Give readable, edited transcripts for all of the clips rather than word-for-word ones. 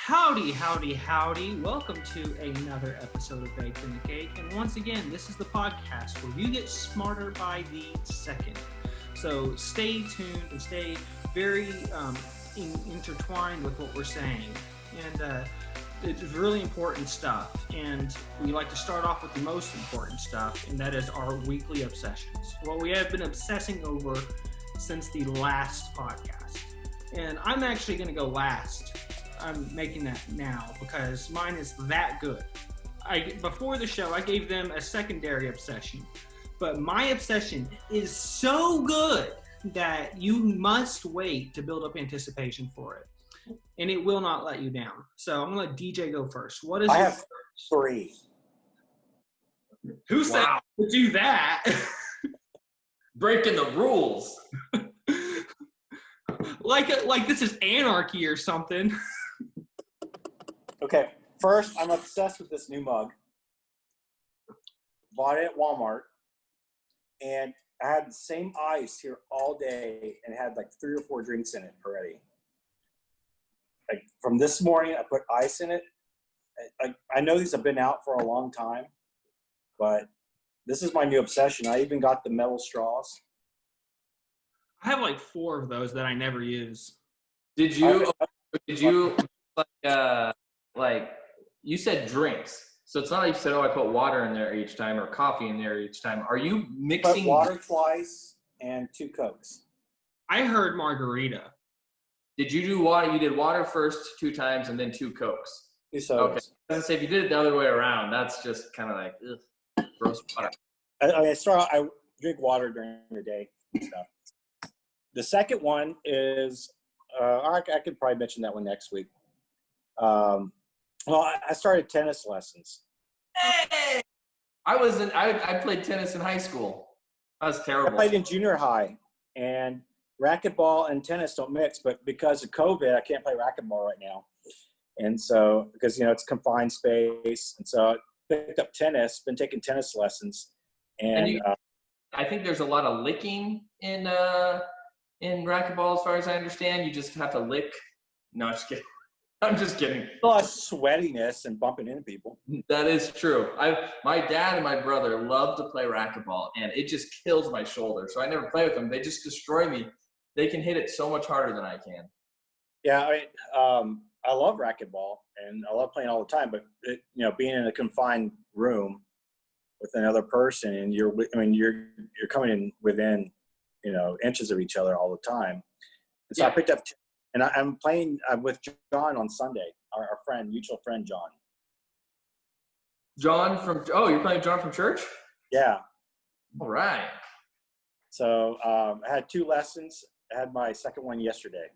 Howdy, howdy, howdy. Welcome to another episode of Baked in the Cake. And once again, this is the podcast where you get smarter by the second. So stay tuned and stay very intertwined with what we're saying. And it's really important stuff. And we like to start off with the most important stuff, and that is our weekly obsessions. What we have been obsessing over since the last podcast. And I'm actually going to go last. I'm making that now because mine is that good. Before the show, I gave them a secondary obsession, but my obsession is so good that you must wait to build up anticipation for it, and it will not let you down. So I'm gonna let DJ go first. What is? I have three. Who said to do that? Breaking the rules. like this is anarchy or something. Okay, first, I'm obsessed with this new mug. Bought it at Walmart, and I had the same ice here all day, and it had like 3 or 4 drinks in it already. Like from this morning, I put ice in it. I know these have been out for a long time, but this is my new obsession. I even got the metal straws. I have like 4 of those that I never use. Did you like you said drinks? So it's not like you said, I put water in there each time or coffee in there each time. Are you mixing? Put water twice and 2 Cokes. I heard margarita. Did you do water? You did water first 2 times and then 2 Cokes. 2 sodas. Okay. I was gonna say, if you did it the other way around, that's just kind of like gross water. I drink water during the day and stuff. The second one is, I could probably mention that one next week. Well, I started tennis lessons. Hey! I played tennis in high school. That was terrible. I played in junior high, and racquetball and tennis don't mix, but because of COVID, I can't play racquetball right now. And so, because, it's confined space, and so I picked up tennis, been taking tennis lessons. And I think there's a lot of licking in racquetball, as far as I understand. You just have to lick. No, I'm just kidding. I'm just kidding. A lot of sweatiness and bumping into people. That is true. My dad and my brother love to play racquetball, and it just kills my shoulder. So I never play with them. They just destroy me. They can hit it so much harder than I can. Yeah, I love racquetball, and I love playing all the time. But being in a confined room with another person, and you're coming in within inches of each other all the time. And so I picked up. And I'm playing with John on Sunday, our friend, mutual friend, John. You're playing John from church? Yeah. All right. So I had 2 lessons. I had my second one yesterday.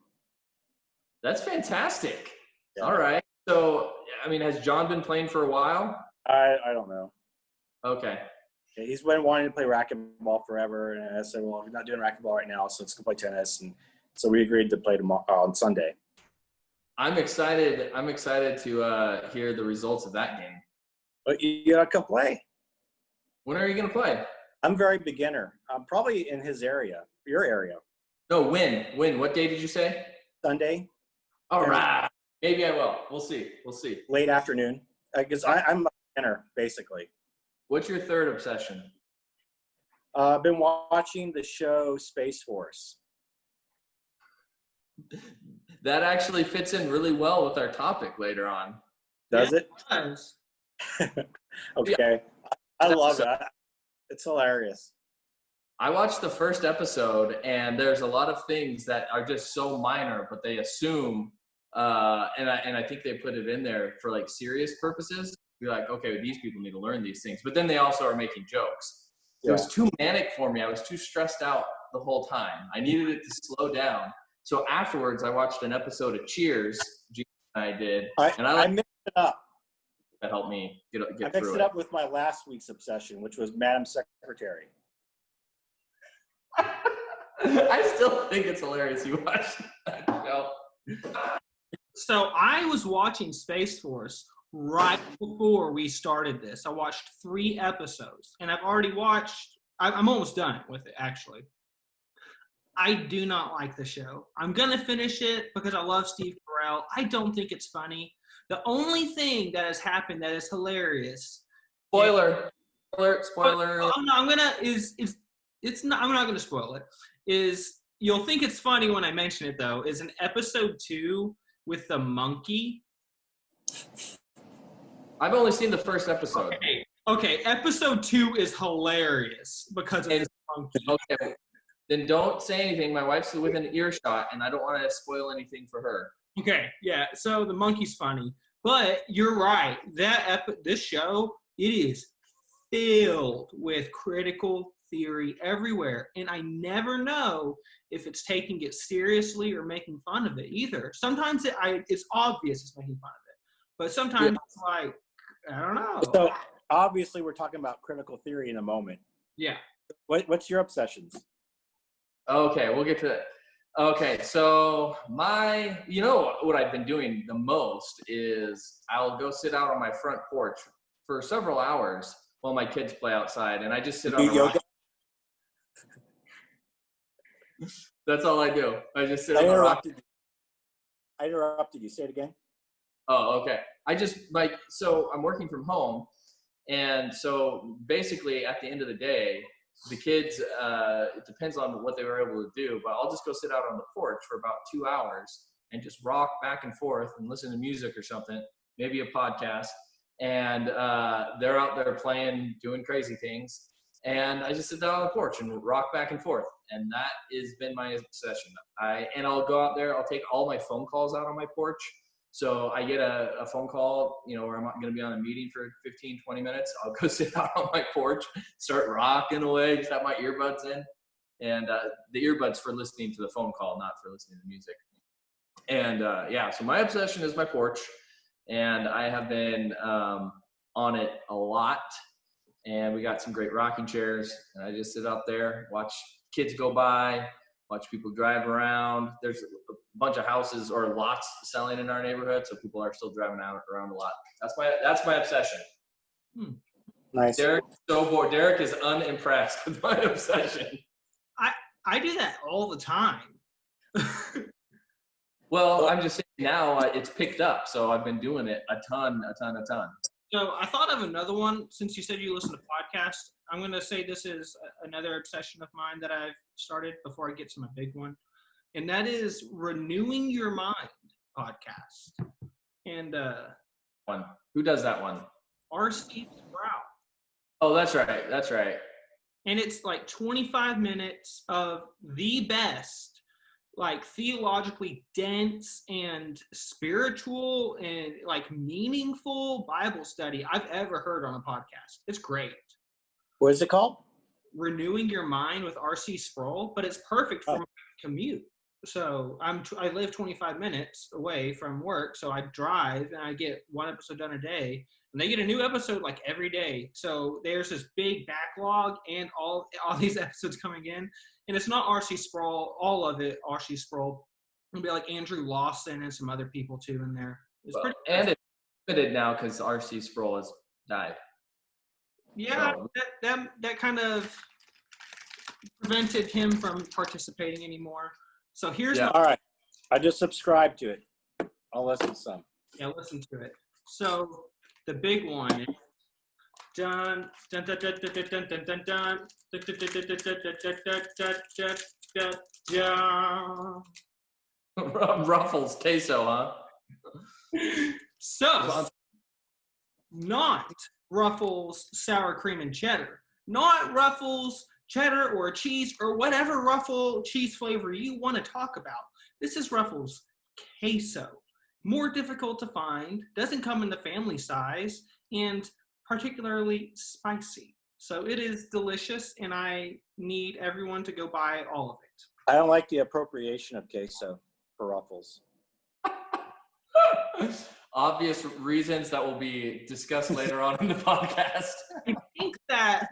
That's fantastic. Yeah. All right. So, has John been playing for a while? I don't know. Okay. He's been wanting to play racquetball forever. And I said, well, we're not doing racquetball right now, so let's go play tennis. And so we agreed to play tomorrow on Sunday. I'm excited to hear the results of that game. But you gotta come play. When are you gonna play? I'm very beginner. I'm probably in his area, your area. No, when? What day did you say? Sunday. All right. Maybe I will. We'll see. Late afternoon. Because I'm a beginner, basically. What's your third obsession? I've been watching the show Space Force. That actually fits in really well with our topic later on. Does it? Does. Okay. Yeah. I love it. It's hilarious. I watched the first episode, and there's a lot of things that are just so minor, but they assume, and I think they put it in there for like serious purposes. You're like, okay, these people need to learn these things, but then they also are making jokes. Yeah. It was too manic for me. I was too stressed out the whole time. I needed it to slow down. So afterwards, I watched an episode of Cheers. I did, and I mixed it up. That helped me get through it. I mixed it up with my last week's obsession, which was Madam Secretary. I still think it's hilarious you watched that show. So I was watching Space Force right before we started this. I watched 3 episodes, and I've already watched. I'm almost done with it, actually. I do not like the show. I'm going to finish it because I love Steve Carell. I don't think it's funny. The only thing that has happened that is hilarious. Spoiler. Spoiler. I'm not gonna spoil it. Is you'll think it's funny when I mention it though. Is in episode 2 with the monkey. I've only seen the first episode. Okay. Episode 2 is hilarious because of the monkey. Okay. Then don't say anything. My wife's within earshot, and I don't want to spoil anything for her. Okay, yeah. So the monkey's funny, but you're right. This show, it is filled with critical theory everywhere, and I never know if it's taking it seriously or making fun of it either. Sometimes it's obvious it's making fun of it, but sometimes it's like, I don't know. So obviously, we're talking about critical theory in a moment. Yeah. What's your obsessions? Okay, we'll get to that. Okay, so you know what I've been doing the most is I'll go sit out on my front porch for several hours while my kids play outside, and I just sit on a rock. That's all I do. I just sit on a rock. I interrupted you. Say it again. Oh, okay. So I'm working from home, and so basically at the end of the day, the kids, it depends on what they were able to do, but I'll just go sit out on the porch for about 2 hours and just rock back and forth and listen to music or something, maybe a podcast. And they're out there playing, doing crazy things. And I just sit down on the porch and rock back and forth. And that has been my obsession. I'll go out there, I'll take all my phone calls out on my porch. So I get a phone call, where I'm going to be on a meeting for 15, 20 minutes. I'll go sit out on my porch, start rocking away, just have my earbuds in. And the earbuds for listening to the phone call, not for listening to music. And so my obsession is my porch. And I have been on it a lot. And we got some great rocking chairs. And I just sit out there, watch kids go by, watch people drive around. There's a bunch of houses or lots selling in our neighborhood, so people are still driving around a lot. That's my obsession. Nice. Derek's so bored. Derek is unimpressed with my obsession. I do that all the time. Well, I'm just saying now it's picked up, so I've been doing it a ton. So I thought of another one. Since you said you listen to podcasts, I'm going to say this is another obsession of mine that I've started before I get to my big one. And that is Renewing Your Mind podcast. And one. Who does that one? R.C. Sproul. Oh, that's right. And it's like 25 minutes of the best, like theologically dense and spiritual and like meaningful Bible study I've ever heard on a podcast. It's great. What is it called? Renewing Your Mind with R.C. Sproul, but it's perfect for my commute. So I live 25 minutes away from work, so I drive and I get one episode done a day, and they get a new episode like every day. So there's this big backlog and all these episodes coming in, and it's not R.C. Sproul, all of it R.C. Sproul. It'll be like Andrew Lawson and some other people too in there. It's pretty and it's limited now because R.C. Sproul has died. Yeah, so that kind of prevented him from participating anymore. So here's all right. I just subscribed to it. I'll listen to some. Yeah, listen to it. So the big one is dun dun dun dun dun dun dun dun dun dun dun. Ruffles queso, huh? So not Ruffles sour cream and cheddar, not Ruffles cheddar or cheese or whatever Ruffle cheese flavor you want to talk about. This is Ruffles queso. More difficult to find, doesn't come in the family size, and particularly spicy. So it is delicious, and I need everyone to go buy all of it. I don't like the appropriation of queso for Ruffles. Obvious reasons that will be discussed later on in the podcast. I think that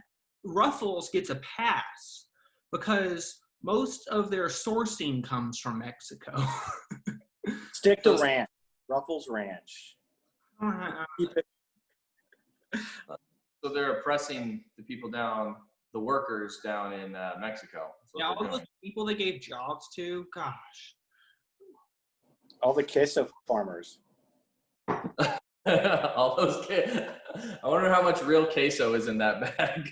Ruffles gets a pass because most of their sourcing comes from Mexico. Stick to ranch. Ruffles Ranch. So they're oppressing the people the workers down in Mexico. Yeah, all those people they gave jobs to, gosh. All the queso farmers. All those. I wonder how much real queso is in that bag.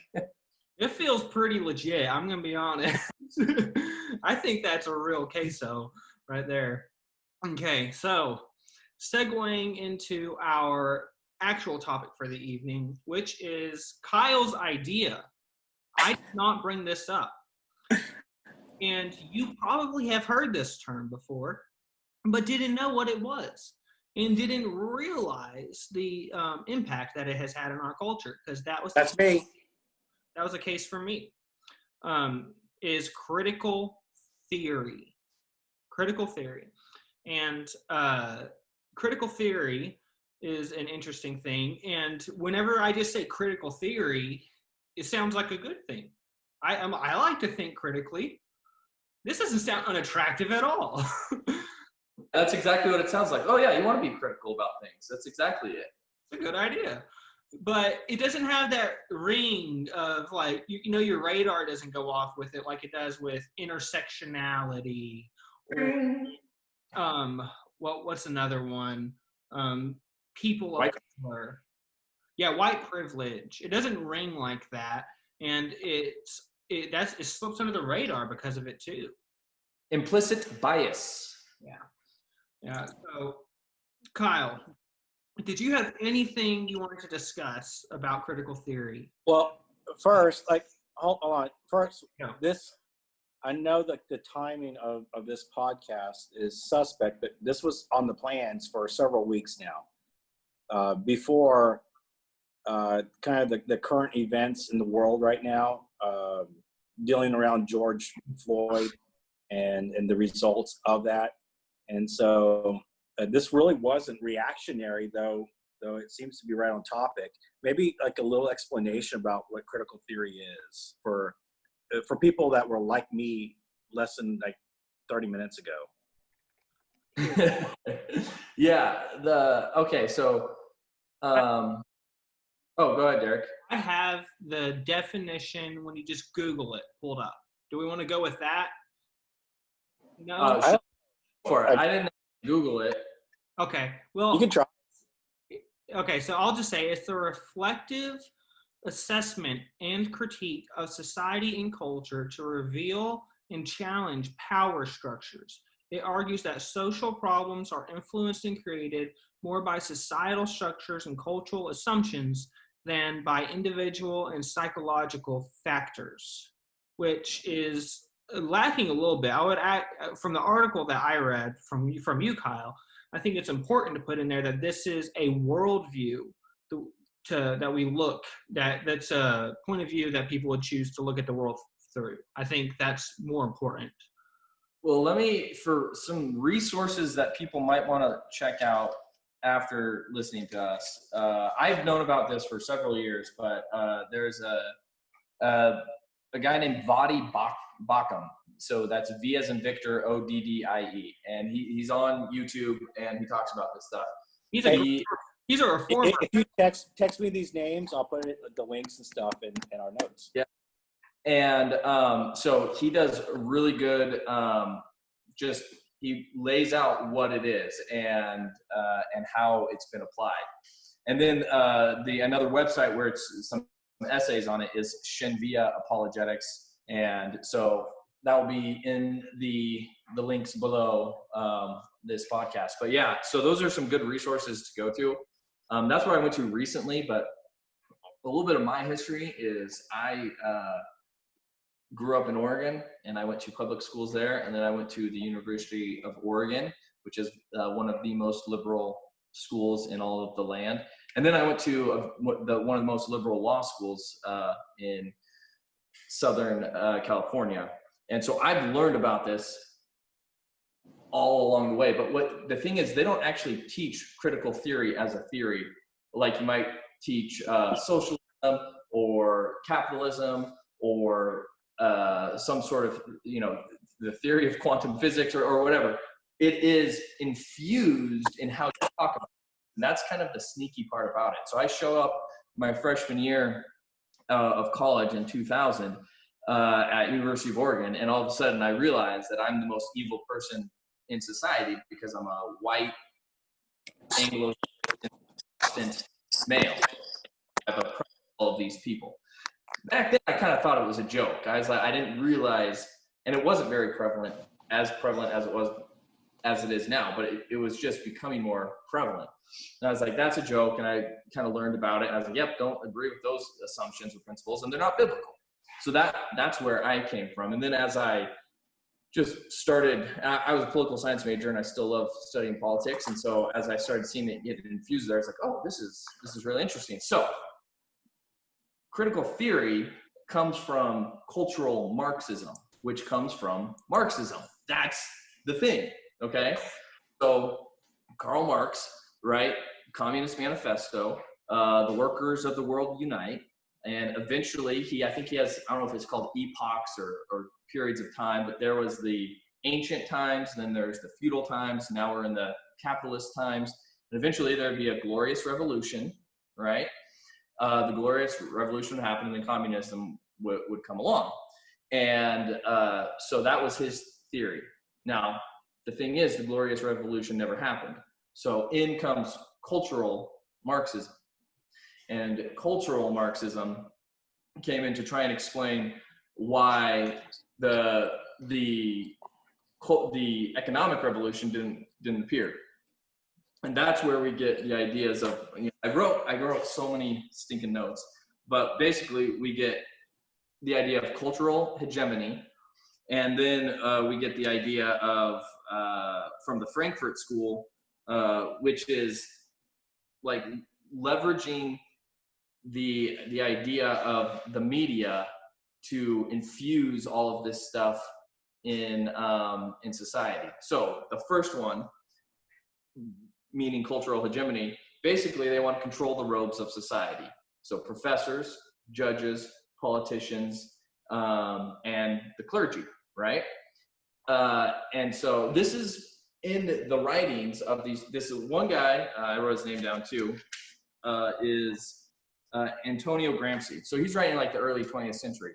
It feels pretty legit. I'm gonna be honest. I think that's a real queso right there. Okay, so segueing into our actual topic for the evening, which is Kyle's idea. I did not bring this up. And you probably have heard this term before, but didn't know what it was and didn't realize the impact that it has had in our culture, because That's me. That was a case for me. Is critical theory. Critical theory. And critical theory is an interesting thing. And whenever I just say critical theory, it sounds like a good thing. I like to think critically. This doesn't sound unattractive at all. That's exactly what it sounds like. Oh yeah, you want to be critical about things. That's exactly it. It's a good idea. But it doesn't have that ring of like, your radar doesn't go off with it like it does with intersectionality. Or, what's another one? People of color. Yeah, white privilege. It doesn't ring like that. And it slips under the radar because of it too. Implicit bias. Yeah. So, Kyle, did you have anything you wanted to discuss about critical theory? Well, first, hold on. First, Yeah. I know that the timing of this podcast is suspect, but this was on the plans for several weeks now. Before kind of the current events in the world right now, dealing around George Floyd and the results of that. And so this really wasn't reactionary, though it seems to be right on topic. Maybe like a little explanation about what critical theory is for people that were like me less than like 30 minutes ago. Yeah. Go ahead, Derek. I have the definition when you just Google it pulled up. Do we want to go with that? No? I didn't Google it. Okay. Well, you can try. Okay, so I'll just say it's the reflective assessment and critique of society and culture to reveal and challenge power structures. It argues that social problems are influenced and created more by societal structures and cultural assumptions than by individual and psychological factors, which is lacking a little bit. I would add, from the article that I read from you, Kyle, I think it's important to put in there that this is a worldview that we look, that's a point of view that people would choose to look at the world through. I think that's more important. Well, for some resources that people might want to check out after listening to us. I've known about this for several years, but there's a guy named Voddie Baucham. So that's V as in Victor, Oddie, and he's on YouTube and he talks about this stuff. He's a reformer. If you text me these names, I'll put the links and stuff in our notes. Yeah. And so he does really good. He lays out what it is and how it's been applied. And then another website where it's some essays on it is Shenvia Apologetics. And so that will be in the links below this podcast. But yeah, so those are some good resources to go to. That's where I went to recently, but a little bit of my history is I grew up in Oregon and I went to public schools there. And then I went to the University of Oregon, which is one of the most liberal schools in all of the land. And then I went to one of the most liberal law schools in Southern California. And so I've learned about this all along the way. But the thing is, they don't actually teach critical theory as a theory, like you might teach socialism or capitalism or some sort of, the theory of quantum physics or whatever. It is infused in how you talk about it. And that's kind of the sneaky part about it. So I show up my freshman year of college in 2000 at University of Oregon, and all of a sudden I realize that I'm the most evil person in society because I'm a white Anglo Protestant male. I've oppressed all of these people. Back then, I kind of thought it was a joke. I didn't realize, and it wasn't very prevalent as it is now, but it was just becoming more prevalent. And I was like, that's a joke. And I kind of learned about it. And I was like, yep, don't agree with those assumptions or principles, and they're not biblical. So that's where I came from. And then as I just started, I was a political science major, and I still love studying politics. And so as I started seeing it get infused there, I was like, oh, this is really interesting. So critical theory comes from cultural Marxism, which comes from Marxism. That's the thing, okay? So Karl Marx, right? Communist Manifesto, the workers of the world unite. And eventually I think he has, I don't know if it's called epochs or periods of time, but there was the ancient times, and then there's the feudal times. Now we're in the capitalist times. And eventually there'd be a glorious revolution, right? The glorious revolution would happen, and then communism would come along. And so that was his theory. Now, the thing is, the glorious revolution never happened. So in comes cultural Marxism. And cultural Marxism came in to try and explain why the economic revolution didn't appear. And that's where we get the ideas of, I wrote so many stinking notes, but basically we get the idea of cultural hegemony, and then we get the idea of from the Frankfurt School, which is like leveraging the idea of the media to infuse all of this stuff in society. So the first one, meaning cultural hegemony, basically they want to control the robes of society. So professors, judges, politicians, and the clergy, right? And so this is in the writings of these. This is one guy, I wrote his name down too, is Antonio Gramsci. So he's writing like the early 20th century.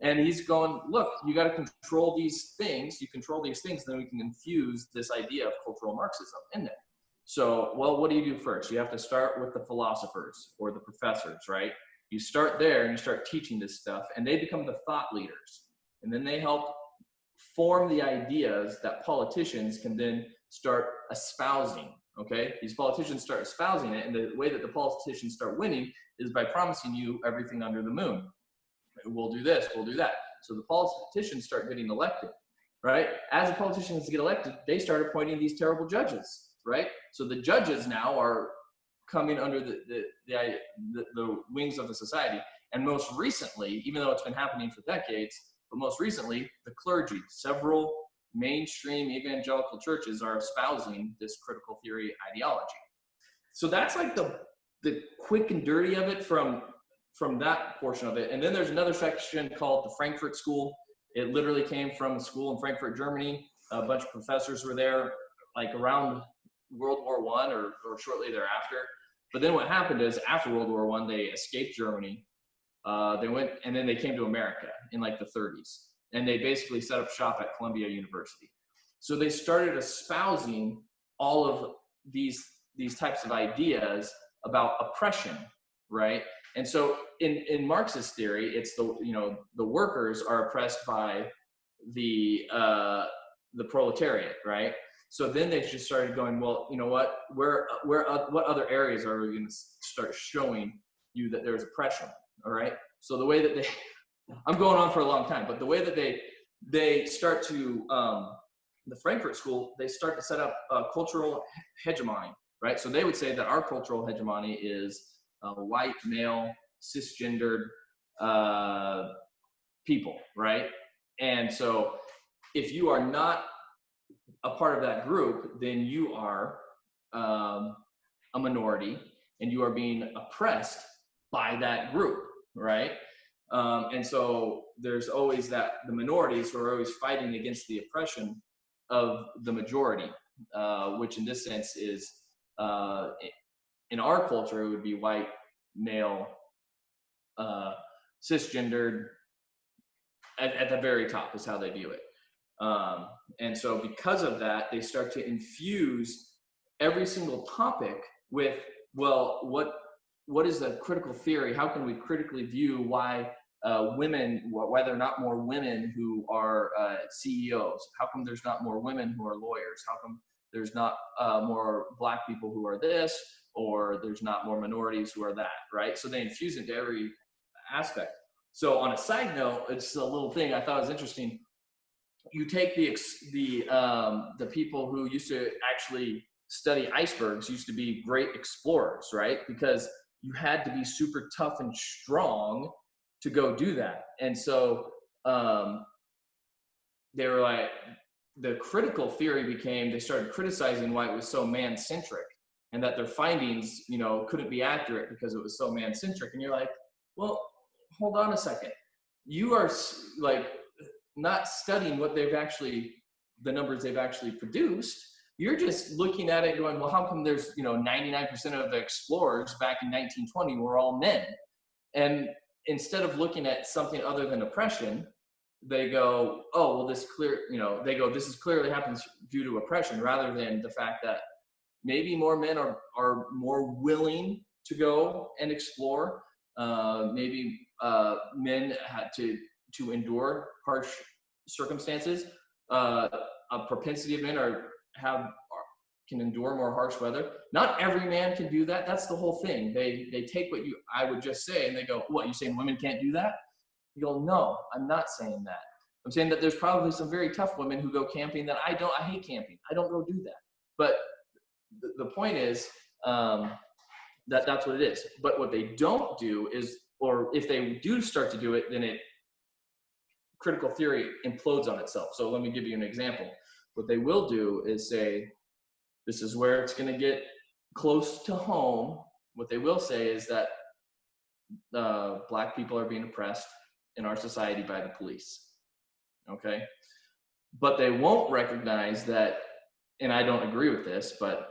And he's going, look, you got to control these things. You control these things, then we can infuse this idea of cultural Marxism in there. So, well, what do you do first? You have to start with the philosophers or the professors, right? You start there and you start teaching this stuff, and they become the thought leaders. And then they help form the ideas that politicians can then start espousing, okay? These politicians start espousing it, and the way that the politicians start winning is by promising you everything under the moon. We'll do this, we'll do that. So the politicians start getting elected, right? As the politicians get elected, they start appointing these terrible judges, right? So the judges now are coming under the wings of the society. And most recently, even though it's been happening for decades, but most recently, the clergy, several mainstream evangelical churches are espousing this critical theory ideology. So that's like the quick and dirty of it from that portion of it. And then there's another section called the Frankfurt School. It literally came from a school in Frankfurt, Germany. A bunch of professors were there like around World War I or shortly thereafter. But then what happened is after World War I, they escaped Germany. They went, and then they came to America in like the 30s. And they basically set up shop at Columbia University. So they started espousing all of these types of ideas about oppression, right? And so in Marxist theory, it's the workers are oppressed by the proletariat, right? So then they just started going, well, you know what? What other areas are we going to start showing you that there's oppression? All right. So the way that I'm going on for a long time, but the way that they start to the Frankfurt School, they start to set up a cultural hegemony, right? So they would say that our cultural hegemony is white, male, cisgendered people, right? And so if you are not a part of that group, then you are a minority, and you are being oppressed by that group, right? And so there's always the minorities who are always fighting against the oppression of the majority, which in this sense is, in our culture, it would be white, male, cisgendered, at the very top is how they view it. And so because of that, they start to infuse every single topic with well, what is the critical theory? How can we critically view why why there are not more women who are CEOs? How come there's not more women who are lawyers? How come there's not more Black people who are this, or there's not more minorities who are that, right? So they infuse into every aspect. So on a side note, it's a little thing I thought was interesting. You take the people who used to actually study icebergs used to be great explorers, right? Because you had to be super tough and strong to go do that. And so they were like, the critical theory became, they started criticizing why it was so man-centric, and that their findings, couldn't be accurate because it was so man-centric. And you're like, well, hold on a second. You are like not studying what the numbers they've actually produced. You're just looking at it going, well, how come there's, 99% of the explorers back in 1920 were all men? And instead of looking at something other than oppression, they go, oh, well, this is clearly happens due to oppression, rather than the fact that maybe more men are more willing to go and explore. Maybe men had to endure harsh circumstances. A propensity of men can endure more harsh weather. Not every man can do that. That's the whole thing. They take what I would just say and they go, what, you saying women can't do that? You go, no, I'm not saying that. I'm saying that there's probably some very tough women who go camping that I hate camping. I don't go do that. But the point is that's what it is. But what they don't do is, or if they do start to do it, then critical theory implodes on itself. So let me give you an example. What they will do is say, this is where it's going to get close to home. What they will say is that Black people are being oppressed in our society by the police. Okay? But they won't recognize that, and I don't agree with this, but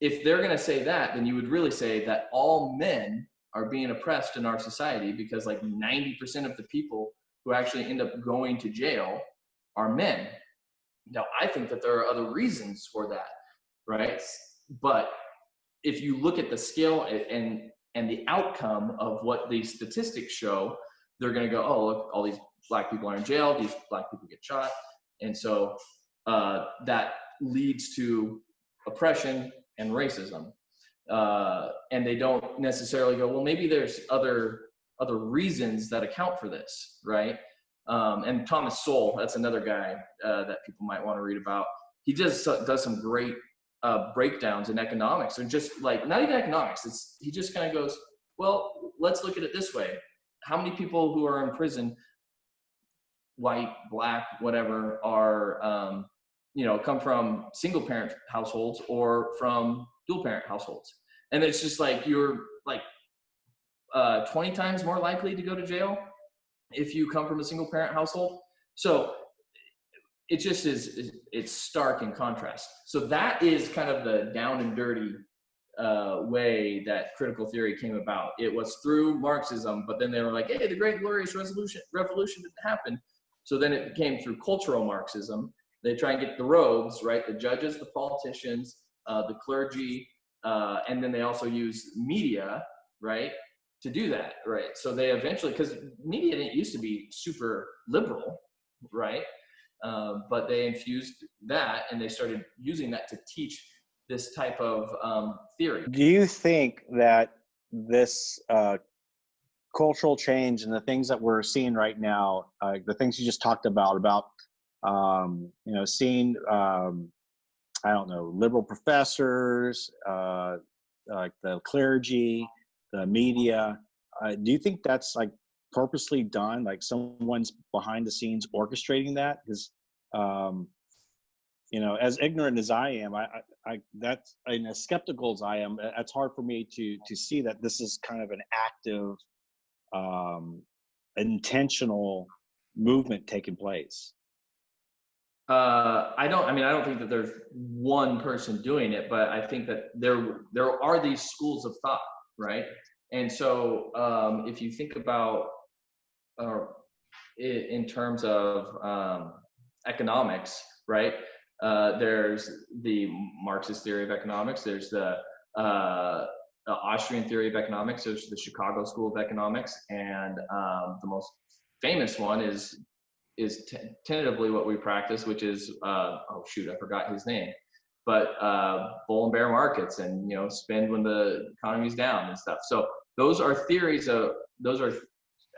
if they're going to say that, then you would really say that all men are being oppressed in our society, because like 90% of the people who actually end up going to jail are men. Now, I think that there are other reasons for that, right? But if you look at the scale and the outcome of what these statistics show, they're going to go, oh, look, all these Black people are in jail, these Black people get shot. And so that leads to oppression and racism. And they don't necessarily go, well, maybe there's other reasons that account for this, right? And Thomas Sowell, that's another guy that people might want to read about. He just does some great breakdowns in economics, and just like, not even economics, he just kind of goes, well, let's look at it this way. How many people who are in prison, white, Black, whatever, are, come from single parent households or from dual parent households? And it's just like, you're like 20 times more likely to go to jail if you come from a single parent household. So it just it's stark in contrast. So that is kind of the down and dirty way that critical theory came about. It was through Marxism, but then they were like, hey, the Great Glorious Revolution didn't happen. So then it came through cultural Marxism. They try and get the rogues, right? The judges, the politicians, the clergy, and then they also use media, right, to do that, right? So they eventually, because media didn't used to be super liberal, right? But they infused that, and they started using that to teach this type of theory. Do you think that this cultural change and the things that we're seeing right now, the things you just talked about seeing, I don't know, liberal professors, like the clergy, the media, do you think that's like purposely done? Like someone's behind the scenes orchestrating that? Because, as ignorant as I am, as skeptical as I am, it's hard for me to see that this is kind of an active, intentional movement taking place. I don't think that there's one person doing it, but I think that there are these schools of thought, right? And so if you think about in terms of economics, right? There's the Marxist theory of economics. There's the Austrian theory of economics, so the Chicago School of Economics, and the most famous one is tentatively what we practice, which is I forgot his name, but bull and bear markets, and spend when the economy's down and stuff. So those are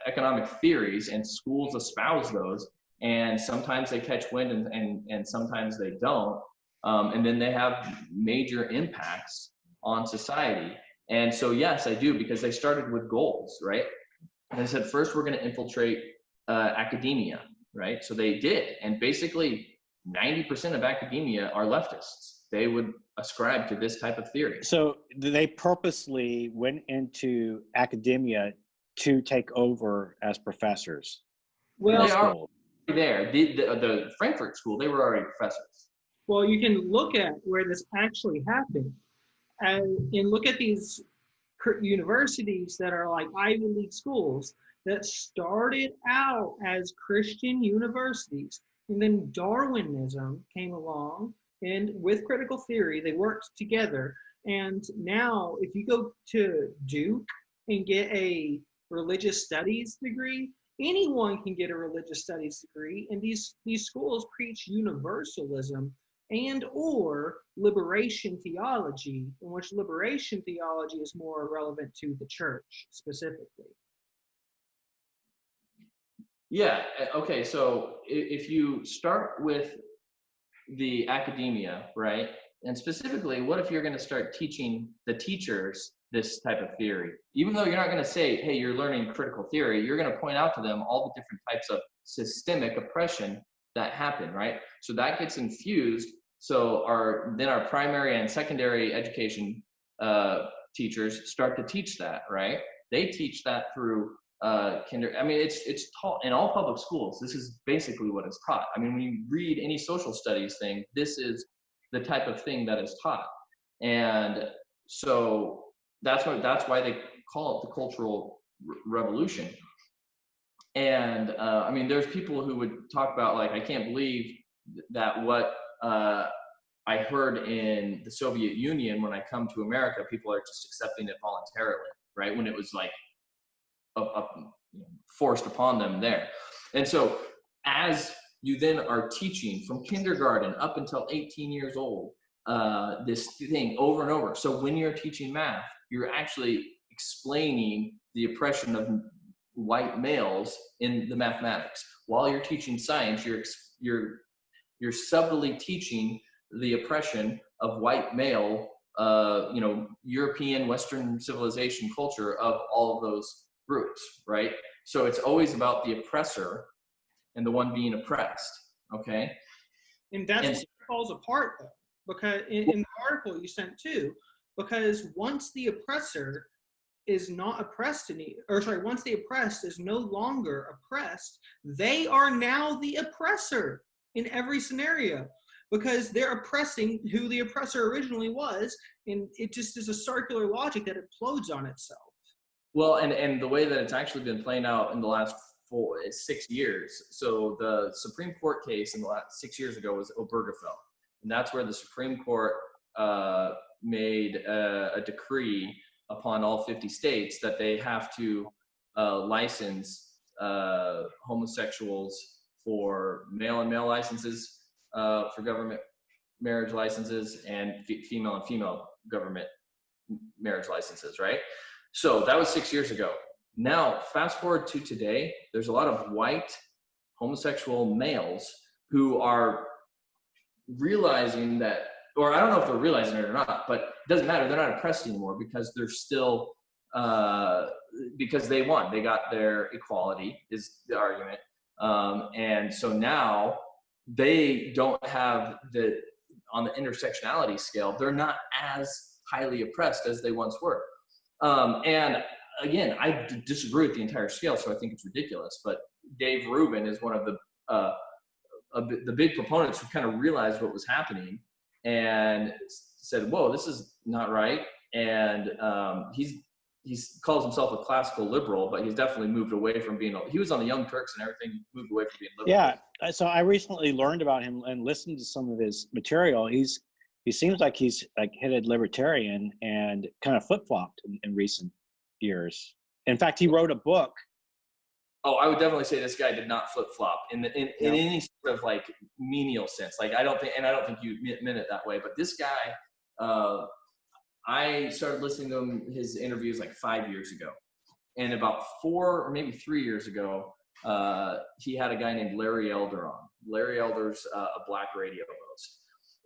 economic theories, and schools espouse those, and sometimes they catch wind and sometimes they don't, and then they have major impacts on society. And so yes, I do, because they started with goals, right? And they said, first we're going to infiltrate academia, right? So they did, and basically 90% of academia are leftists. They would ascribe to this type of theory. So they purposely went into academia to take over as professors. Well, they are there. The Frankfurt School, they were already professors. Well, you can look at where this actually happened, and look at these universities that are like Ivy League schools that started out as Christian universities, and then Darwinism came along, and with critical theory, they worked together. And now, if you go to Duke and get a religious studies degree, anyone can get a religious studies degree, and these schools preach universalism and or liberation theology, in which liberation theology is more relevant to the church specifically. Yeah, okay, so if you start with the academia, right, and specifically, what if you're going to start teaching the teachers this type of theory? Even though you're not going to say, hey, you're learning critical theory, you're going to point out to them all the different types of systemic oppression that happen, right? So that gets infused. So our primary and secondary education teachers start to teach that, right? They teach that through kinder. I mean, it's taught in all public schools. This is basically what is taught. I mean, when you read any social studies thing, this is the type of thing that is taught. And so that's why they call it the Cultural Revolution. And I mean, there's people who would talk about, like, I can't believe that what I heard in the Soviet Union, when I come to America, people are just accepting it voluntarily, right? When it was like forced upon them there. And so as you then are teaching from kindergarten up until 18 years old, this thing over and over. So when you're teaching math, you're actually explaining the oppression of white males in the mathematics. While you're teaching science, you're subtly teaching the oppression of white male, European, Western civilization culture of all of those groups, right? So it's always about the oppressor and the one being oppressed, okay? And that's what it falls apart, though, because in the article you sent too, because once the oppressor is not oppressed once the oppressed is no longer oppressed, they are now the oppressor in every scenario, because they're oppressing who the oppressor originally was, and it just is a circular logic that implodes on itself. Well, and the way that it's actually been playing out in the last 6 years. So the Supreme Court case in the last 6 years ago was Obergefell, and that's where the Supreme Court made a decree upon all 50 states that they have to license homosexuals for male and male licenses, for government marriage licenses, and female and female government marriage licenses, right? So that was 6 years ago. Now, fast forward to today, there's a lot of white homosexual males who are realizing that, or I don't know if they're realizing it or not, but it doesn't matter. They're not oppressed anymore, because they're still, because they won. They got their equality, is the argument. And so now they don't have on the intersectionality scale, they're not as highly oppressed as they once were. And again, I disagree with the entire scale, so I think it's ridiculous. But Dave Rubin is one of the big proponents who kind of realized what was happening and said, "Whoa, this is not right." And he calls himself a classical liberal, but he's definitely moved away from being. He was on the Young Turks and everything, moved away from being liberal. Yeah. So I recently learned about him and listened to some of his material. He's he seems like he's like headed libertarian and kind of flip-flopped in recent years. In fact, he wrote a book. Oh, I would definitely say this guy did not flip flop in any sort of like menial sense. Like I don't think you meant it that way. But this guy, I started listening to his interviews like 5 years ago, and about 4 or maybe 3 years ago, he had a guy named Larry Elder on. Larry Elder's a black radio host,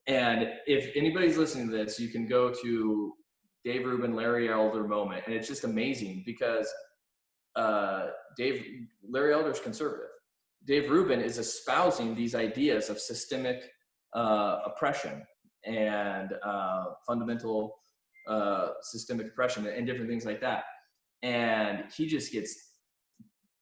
and if anybody's listening to this, you can go to Dave Rubin, Larry Elder moment, and it's just amazing because Larry Elder's conservative. Dave Rubin is espousing these ideas of systemic oppression and fundamental systemic oppression and different things like that. And he just gets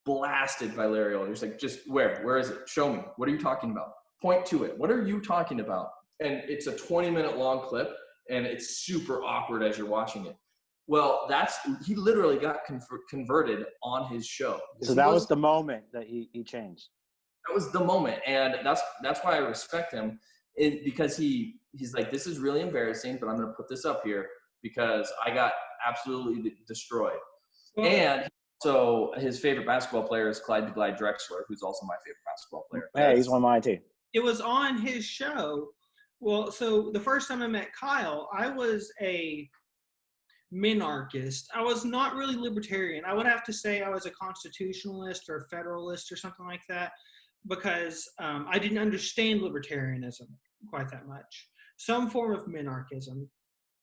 blasted by Larry Elder. He's like, just where is it? Show me. What are you talking about? Point to it. What are you talking about? And it's a 20-minute long clip, and it's super awkward as you're watching it. Well, he literally got converted on his show. So that was the moment that he changed. That was the moment, and that's why I respect him, because he's like, this is really embarrassing, but I'm going to put this up here because I got absolutely destroyed. And so his favorite basketball player is Clyde the Glide Drexler, who's also my favorite basketball player. Hey, he's one of mine too. It was on his show. Well, so the first time I met Kyle, I was a minarchist. I was not really libertarian. I would have to say I was a constitutionalist or federalist or something like that, because I didn't understand libertarianism quite that much. Some form of minarchism.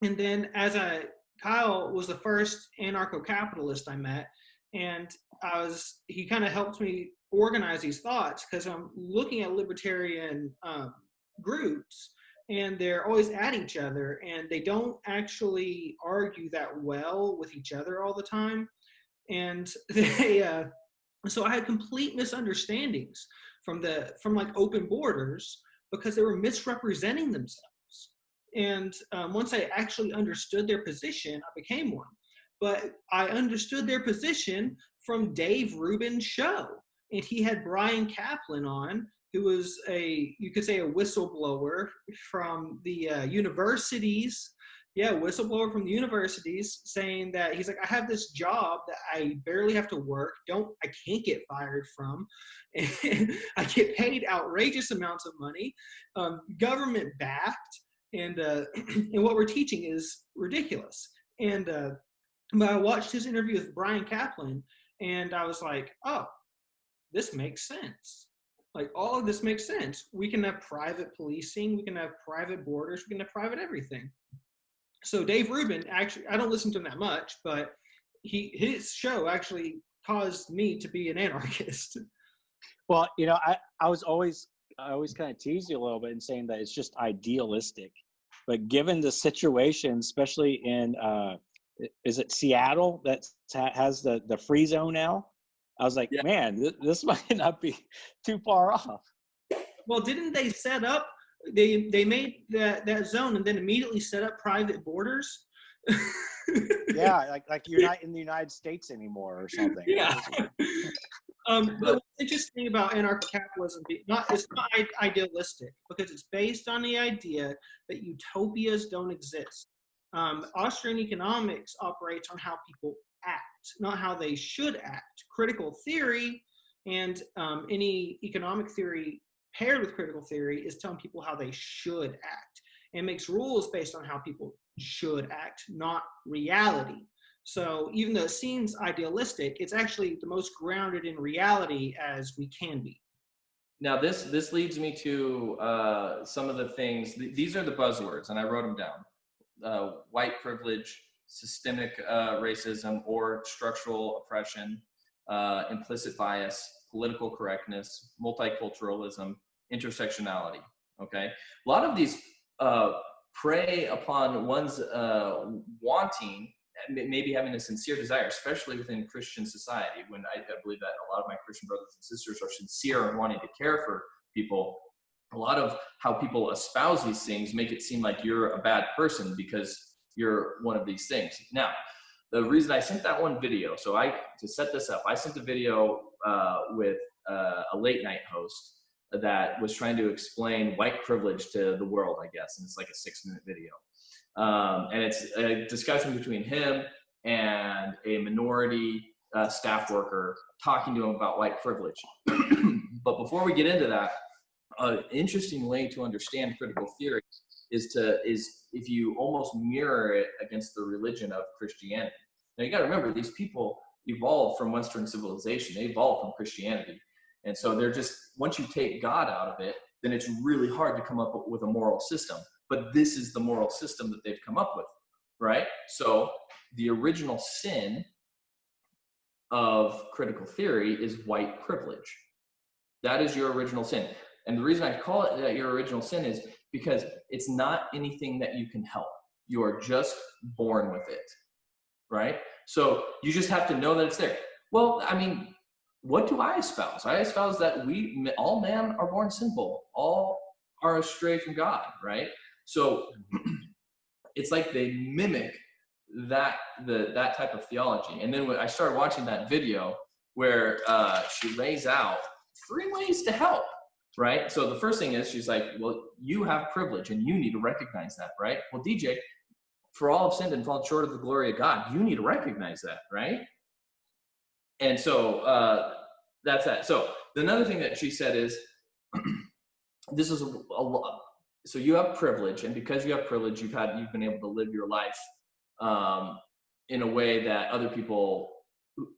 And then Kyle was the first anarcho-capitalist I met, and he kind of helped me organize these thoughts, because I'm looking at libertarian groups, and they're always at each other, and they don't actually argue that well with each other all the time. And so I had complete misunderstandings from like Open Borders, because they were misrepresenting themselves. And once I actually understood their position, I became one. But I understood their position from Dave Rubin's show. And he had Bryan Caplan on, who was you could say a whistleblower from the universities. Yeah, whistleblower from the universities, saying that he's like, I have this job that I barely have to work. I can't get fired from. And I get paid outrageous amounts of money, government backed. And what we're teaching is ridiculous. And but I watched his interview with Bryan Caplan, and I was like, oh, this makes sense. Like, all of this makes sense. We can have private policing. We can have private borders. We can have private everything. So Dave Rubin, actually, I don't listen to him that much, but his show actually caused me to be an anarchist. Well, I always kind of tease you a little bit in saying that it's just idealistic. But given the situation, especially in, is it Seattle that has the free zone now? I was like, man, this might not be too far off. Well, didn't they set up, they made that zone and then immediately set up private borders? Yeah, like you're not in the United States anymore or something. Yeah. But what's interesting about anarcho-capitalism, it's not idealistic, because it's based on the idea that utopias don't exist. Austrian economics operates on how people act, not how they should act. Critical theory and any economic theory paired with critical theory is telling people how they should act, and makes rules based on how people should act, not reality. So even though it seems idealistic, it's actually the most grounded in reality as we can be. Now this leads me to some of the things. These are the buzzwords, and I wrote them down. White privilege, systemic racism or structural oppression, implicit bias, political correctness, multiculturalism, intersectionality. Okay, a lot of these prey upon one's wanting, maybe having a sincere desire, especially within Christian society, when I believe that a lot of my Christian brothers and sisters are sincere in wanting to care for people. A lot of how people espouse these things make it seem like you're a bad person because you're one of these things. Now, the reason I sent that one video, to set this up, I sent a video with a late night host that was trying to explain white privilege to the world, I guess. And it's like a 6-minute video. And it's a discussion between him and a minority staff worker talking to him about white privilege. But before we get into that, an interesting way to understand critical theory is if you almost mirror it against the religion of Christianity. Now you got to remember, these people evolved from Western civilization. They evolved from Christianity. And so they're just, once you take God out of it, then it's really hard to come up with a moral system. But this is the moral system that they've come up with, right? So the original sin of critical theory is white privilege. That is your original sin. And the reason I call it that your original sin is because it's not anything that you can help. You are just born with it, right? So you just have to know that it's there. Well, I mean, what do I espouse? I espouse that all men are born sinful. All are astray from God, right? So it's like they mimic that type of theology. And then when I started watching that video where she lays out 3 ways to help, right? So the first thing is, she's like, well, you have privilege and you need to recognize that, right? Well, DJ, for all have sinned and fallen short of the glory of God, you need to recognize that, right? And so that's that. So another thing that she said is, this is a lot. So you have privilege, and because you have privilege, you've been able to live your life in a way that other people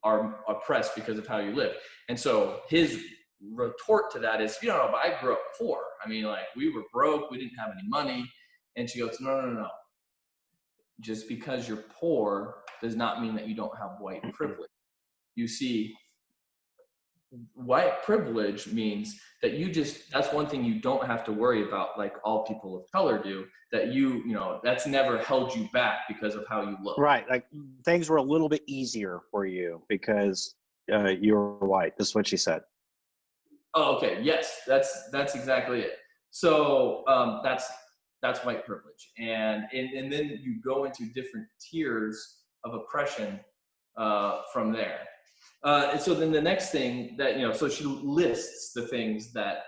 are oppressed because of how you live. And so his retort to that is, but I grew up poor. I mean, like, we were broke, we didn't have any money. And she goes, no. Just because you're poor does not mean that you don't have white privilege. You see, white privilege means that that's one thing you don't have to worry about, like all people of color do, that that's never held you back because of how you look. Right. Like, things were a little bit easier for you because you're white. That's what she said. Oh, okay. Yes, that's exactly it. So that's white privilege. And then you go into different tiers of oppression from there. And so then the next thing that, so she lists the things that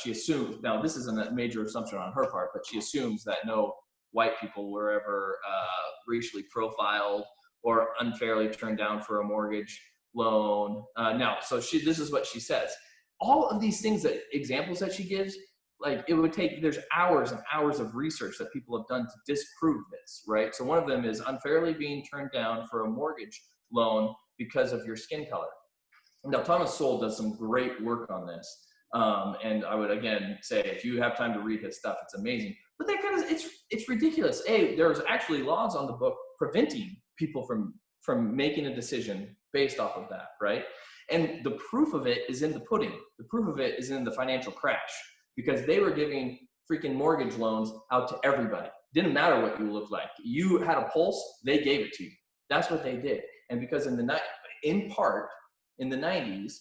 she assumes. Now, this isn't a major assumption on her part, but she assumes that no white people were ever racially profiled or unfairly turned down for a mortgage loan. So this is what she says. All of these examples that she gives, like, there's hours and hours of research that people have done to disprove this, right? So one of them is unfairly being turned down for a mortgage loan because of your skin color. Now, Thomas Sowell does some great work on this. And I would, again, say, if you have time to read his stuff, it's amazing. But it's ridiculous. There's actually laws on the book preventing people from making a decision based off of that, right? And the proof of it is in the pudding. The proof of it is in the financial crash, because they were giving freaking mortgage loans out to everybody. Didn't matter what you looked like. You had a pulse, they gave it to you. That's what they did. And because in the 90s,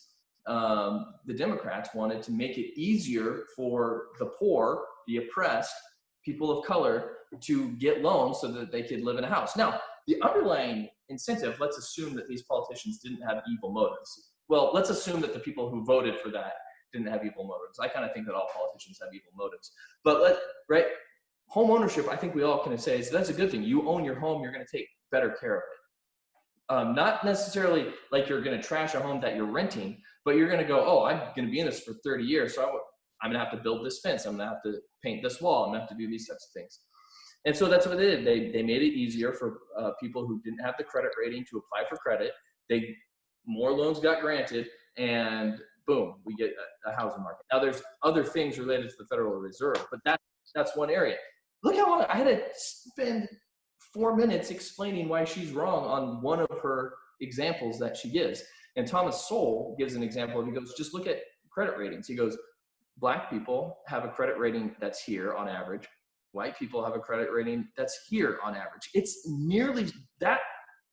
the Democrats wanted to make it easier for the poor, the oppressed, people of color to get loans so that they could live in a house. Now, the underlying incentive, let's assume that these politicians didn't have evil motives. Well, let's assume that the people who voted for that didn't have evil motives. I kind of think that all politicians have evil motives. But right? Home ownership, I think we all can say, that's a good thing. You own your home, you're going to take better care of it. Not necessarily like you're going to trash a home that you're renting, but you're going to go, I'm going to be in this for 30 years, so I'm going to have to build this fence. I'm going to have to paint this wall. I'm going to have to do these types of things. And so that's what they did. They made it easier for people who didn't have the credit rating to apply for credit. More loans got granted, and boom, we get a housing market. Now, there's other things related to the Federal Reserve, but that's one area. Look how long I had to spend 4 minutes explaining why she's wrong on one of her examples that she gives. And Thomas Sowell gives an example. He goes, just look at credit ratings. He goes, Black people have a credit rating that's here on average. White people have a credit rating that's here on average. It's nearly, that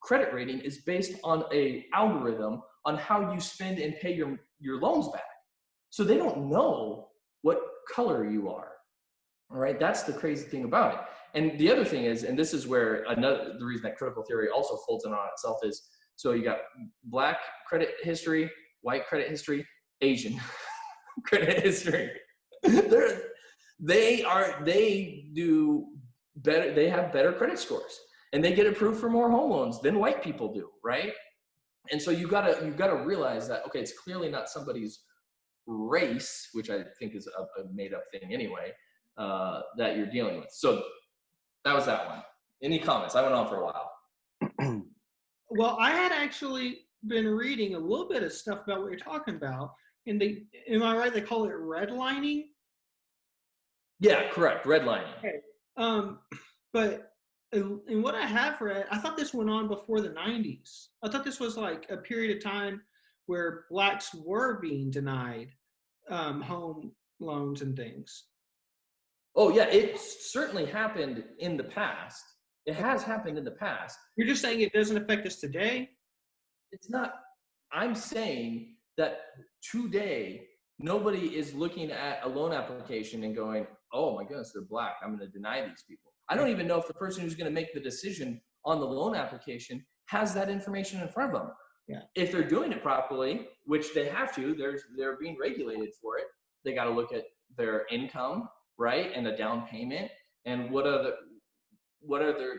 credit rating is based on a algorithm on how you spend and pay your loans back. So they don't know what color you are. All right, that's the crazy thing about it. And the other thing is, and this is where the reason that critical theory also folds in on itself is, so you got Black credit history, white credit history, Asian. credit history. They do better. They have better credit scores, and they get approved for more home loans than white people do, right? And so you gotta realize that, okay, it's clearly not somebody's race, which I think is a made up thing anyway, that you're dealing with. So that was that one. Any comments? I went on for a while. Well, I had actually been reading a little bit of stuff about what you're talking about, and am I right? They call it redlining. Yeah, correct. Redlining. Okay. But in what I have read, I thought this went on before the 90s. I thought this was like a period of time where blacks were being denied home loans and things. Oh yeah, it certainly happened in the past. It has happened in the past. You're just saying it doesn't affect us today? It's not. I'm saying that today, nobody is looking at a loan application and going, oh my goodness, they're black, I'm going to deny these people. I don't even know if the person who's going to make the decision on the loan application has that information in front of them. Yeah. If they're doing it properly, which they have to, they're being regulated for it. They got to look at their income, right, and a down payment, and what are the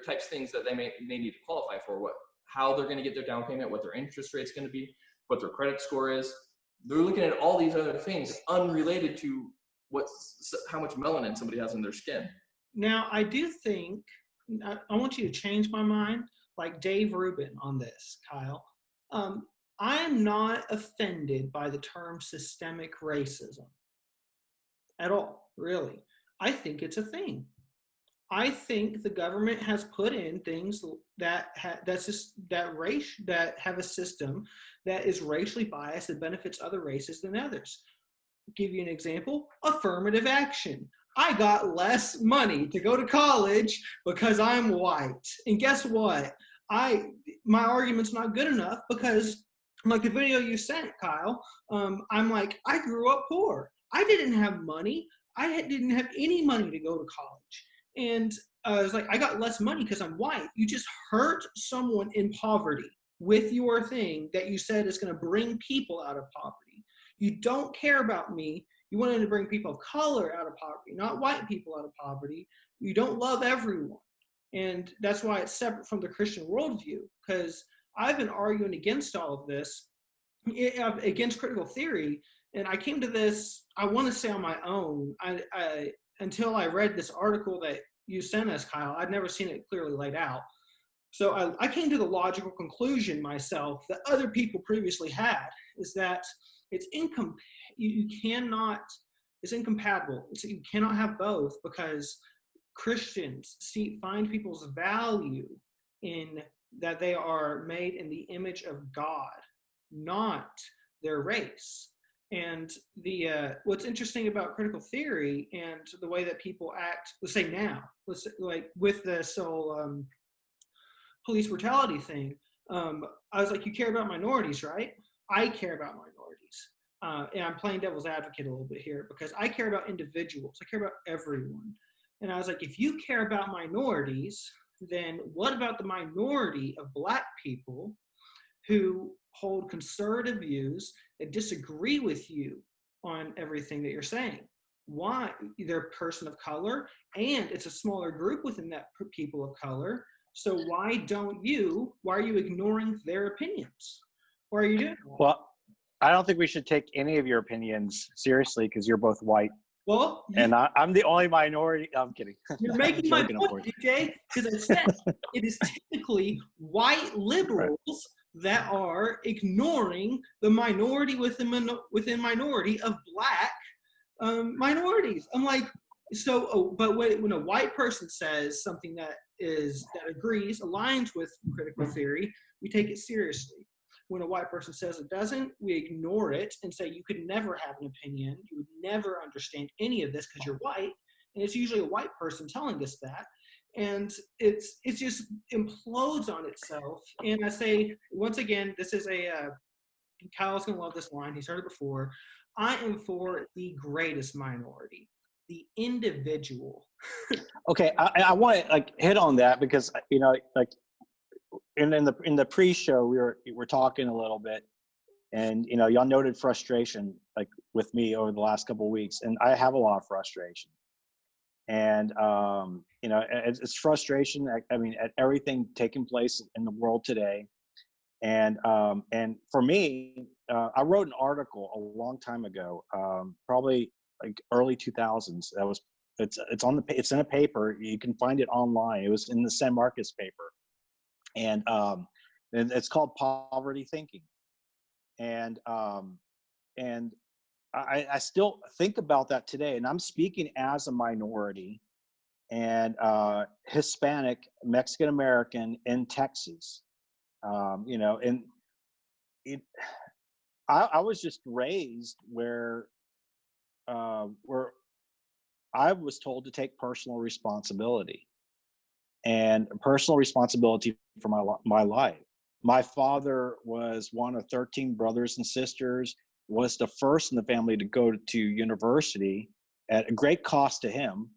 types of things that they may need to qualify for, how they're going to get their down payment, what their interest rate's going to be, what their credit score is. They're looking at all these other things unrelated to how much melanin somebody has in their skin. Now, I do think, I want you to change my mind, like Dave Rubin on this, Kyle. I am not offended by the term systemic racism at all, really. I think it's a thing. I think the government has put in things that have a system that is racially biased that benefits other races than others. I'll give you an example: affirmative action. I got less money to go to college because I'm white, and guess what? My argument's not good enough because, like the video you sent, Kyle, I'm like, I grew up poor. I didn't have money. I didn't have any money to go to college. And I was like, I got less money because I'm white. You just hurt someone in poverty with your thing that you said is going to bring people out of poverty. You don't care about me. You wanted to bring people of color out of poverty, not white people out of poverty. You don't love everyone. And that's why it's separate from the Christian worldview, because I've been arguing against all of this, against critical theory. And I came to this, I want to say on my own, until I read this article that you sent us, Kyle. I'd never seen it clearly laid out. So I came to the logical conclusion myself that other people previously had, is that it's incompatible. You cannot have both, because Christians find people's value in that they are made in the image of God, not their race. And what's interesting about critical theory and the way that people act, like with this whole police brutality thing, I was like, you care about minorities, right? I care about minorities. And I'm playing devil's advocate a little bit here because I care about individuals. I care about everyone. And I was like, if you care about minorities, then what about the minority of Black people who hold conservative views that disagree with you on everything that you're saying? Why? They're a person of color, and it's a smaller group within that people of color. So why are you ignoring their opinions? Why are you doing that? Well, I don't think we should take any of your opinions seriously because you're both white. Well, and I'm the only minority. I'm kidding. You're making my point, DJ, because I said it is typically white liberals that are ignoring the minority within minority of Black minorities. I'm like, but when a white person says something that agrees, aligns with critical theory, we take it seriously. When a white person says it doesn't, we ignore it and say, you could never have an opinion. You would never understand any of this because you're white. And it's usually a white person telling us that. And it just implodes on itself. And I say, once again, this is Kyle's going to love this line. He's heard it before. I am for the greatest minority, the individual. Okay, I want to hit on that because, in the pre-show we were talking a little bit, And y'all noted frustration like with me over the last couple of weeks, and I have a lot of frustration. And it's frustration. I mean, at everything taking place in the world today. And for me, I wrote an article a long time ago, probably like early 2000s. It's in a paper. You can find it online. It was in the San Marcos paper, and it's called Poverty Thinking. And I still think about that today. And I'm speaking as a minority and Hispanic, Mexican American in Texas. And I was just raised where I was told to take personal responsibility and personal responsibility for my life. My father was one of 13 brothers and sisters, was the first in the family to go to university at a great cost to him.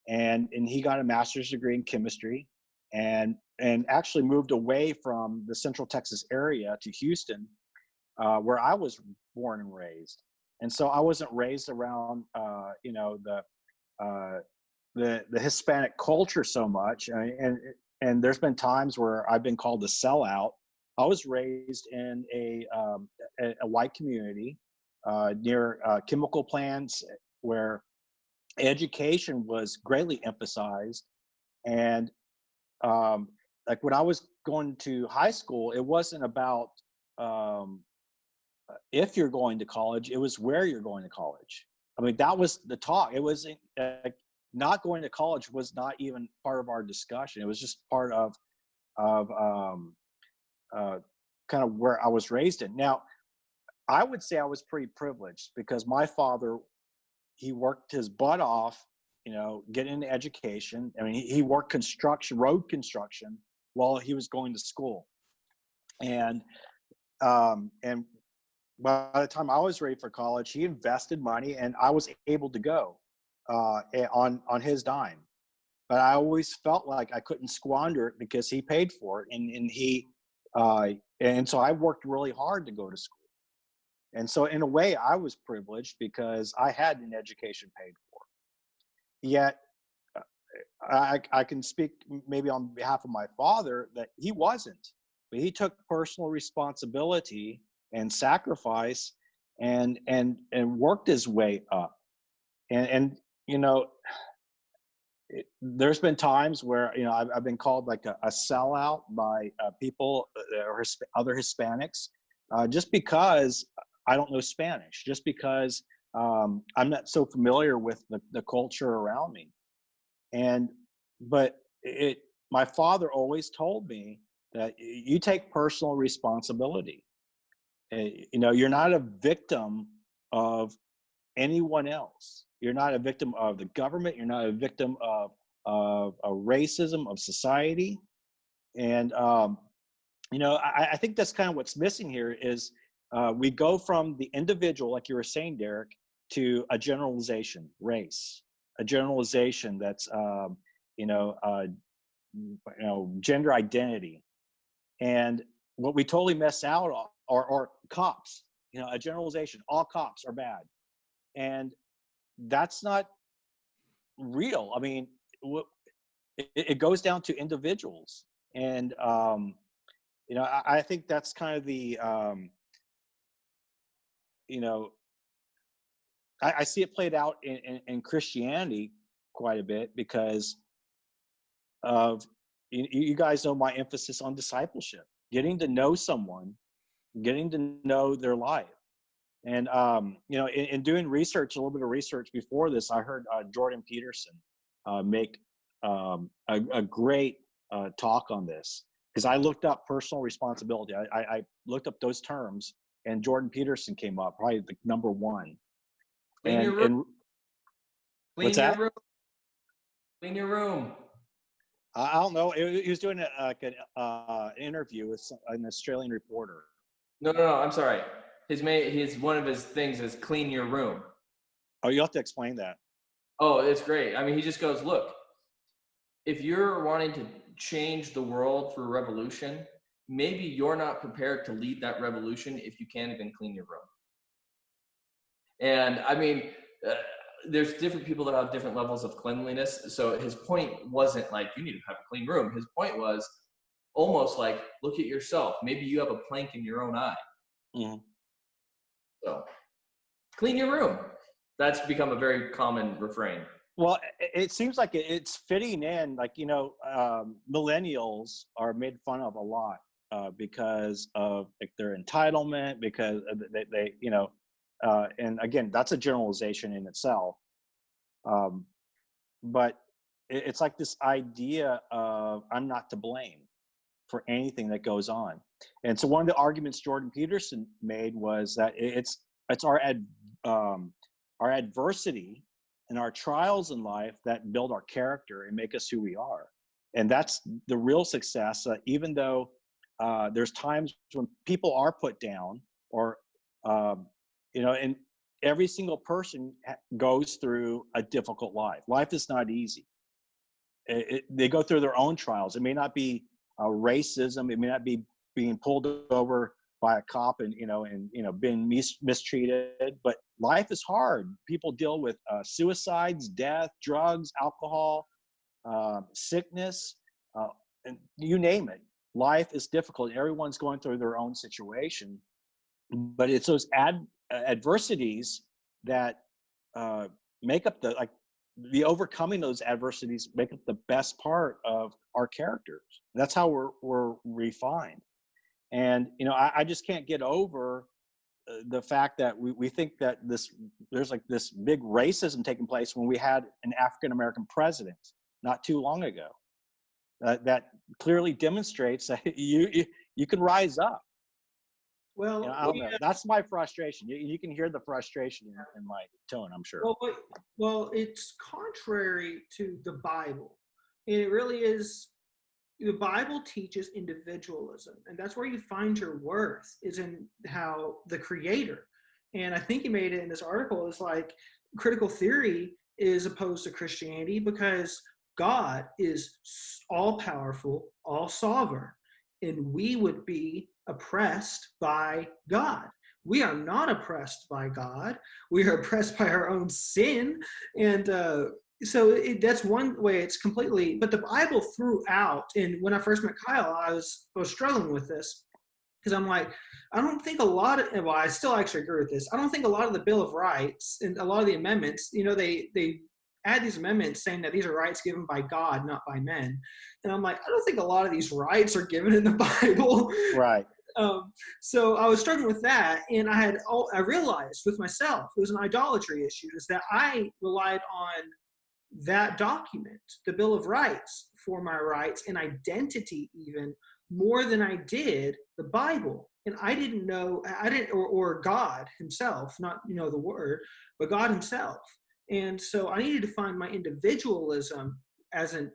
And he got a master's degree in chemistry and actually moved away from the Central Texas area to Houston, where I was born and raised. And so I wasn't raised around, the Hispanic culture so much. And there's been times where I've been called a sellout. I was raised in a white community near chemical plants where education was greatly emphasized. And like when I was going to high school, it wasn't about if you're going to college, it was where you're going to college. I mean, that was the talk. It wasn't not going to college was not even part of our discussion. It was just part of kind of where I was raised in. Now, I would say I was pretty privileged because my father, he worked his butt off, getting into education. I mean, he worked road construction while he was going to school. And by the time I was ready for college, he invested money and I was able to go on his dime. But I always felt like I couldn't squander it because he paid for it. And so I worked really hard to go to school. And so in a way I was privileged because I had an education paid for. Yet I can speak maybe on behalf of my father that he wasn't, but he took personal responsibility and sacrifice and worked his way up. And there's been times where I've been called like a sellout by people or other Hispanics just because I don't know Spanish, just because I'm not so familiar with the culture around me. But my father always told me that you take personal responsibility. You're not a victim of anyone else. You're not a victim of the government. You're not a victim of racism, of society. And, I think that's kind of what's missing here is we go from the individual, like you were saying, Derek, to a generalization, race, a generalization that's, gender identity. And what we totally miss out on are cops, a generalization, all cops are bad. And that's not real. I mean, it goes down to individuals. And, I think that's kind of the, I see it played out in Christianity quite a bit because of, you guys know my emphasis on discipleship, getting to know someone, getting to know their life. And, in doing research, a little bit of research before this, I heard Jordan Peterson make a great talk on this because I looked up personal responsibility. I looked up those terms and Jordan Peterson came up, probably the number one. Clean your room. What's that? Clean your room. I don't know. He was doing an interview with an Australian reporter. No, I'm sorry. His one of his things is clean your room. Oh, you have to explain that. Oh, it's great. I mean, he just goes, look, if you're wanting to change the world through revolution, maybe you're not prepared to lead that revolution if you can't even clean your room. And I mean, there's different people that have different levels of cleanliness. So his point wasn't like, you need to have a clean room. His point was almost like, look at yourself. Maybe you have a plank in your own eye. Mhm. So clean your room. That's become a very common refrain. Well, it seems like it's fitting in. Like, millennials are made fun of a lot because of like their entitlement, because they and again, that's a generalization in itself. But it's like this idea of I'm not to blame for anything that goes on. And so one of the arguments Jordan Peterson made was that it's our adversity and our trials in life that build our character and make us who we are. And that's the real success, even though there's times when people are put down or, and every single person goes through a difficult life. Life is not easy. They go through their own trials. It may not be racism. It may not be being pulled over by a cop and being mistreated, but life is hard. People deal with suicides, death, drugs, alcohol, sickness, and you name it. Life is difficult. Everyone's going through their own situation, but it's those adversities that make up the overcoming those adversities make up the best part of our characters. That's how we're refined. And I just can't get over the fact that we think that there's like this big racism taking place when we had an African American president not too long ago. That clearly demonstrates that you can rise up. Well, I don't know. That's my frustration. You can hear the frustration in my tone, I'm sure. Well, it's contrary to the Bible. And it really is. The Bible teaches individualism, and that's where you find your worth, is in how the Creator. And I think he made it in this article, is like critical theory is opposed to Christianity because God is all powerful, all sovereign, and we would be oppressed by God. We are not oppressed by God. We are oppressed by our own sin. And so that's one way it's completely, but the Bible throughout, and when I first met Kyle, I was struggling with this because I'm like, I don't think I still actually agree with this. I don't think a lot of the Bill of Rights and a lot of the amendments, they add these amendments saying that these are rights given by God, not by men. And I'm like, I don't think a lot of these rights are given in the Bible. Right. So I was struggling with that, and I realized with myself, it was an idolatry issue, is that I relied on that document, the Bill of Rights, for my rights and identity even more than I did the Bible. And I didn't know, or God himself, not, the word, but God himself. And so I needed to find my individualism as a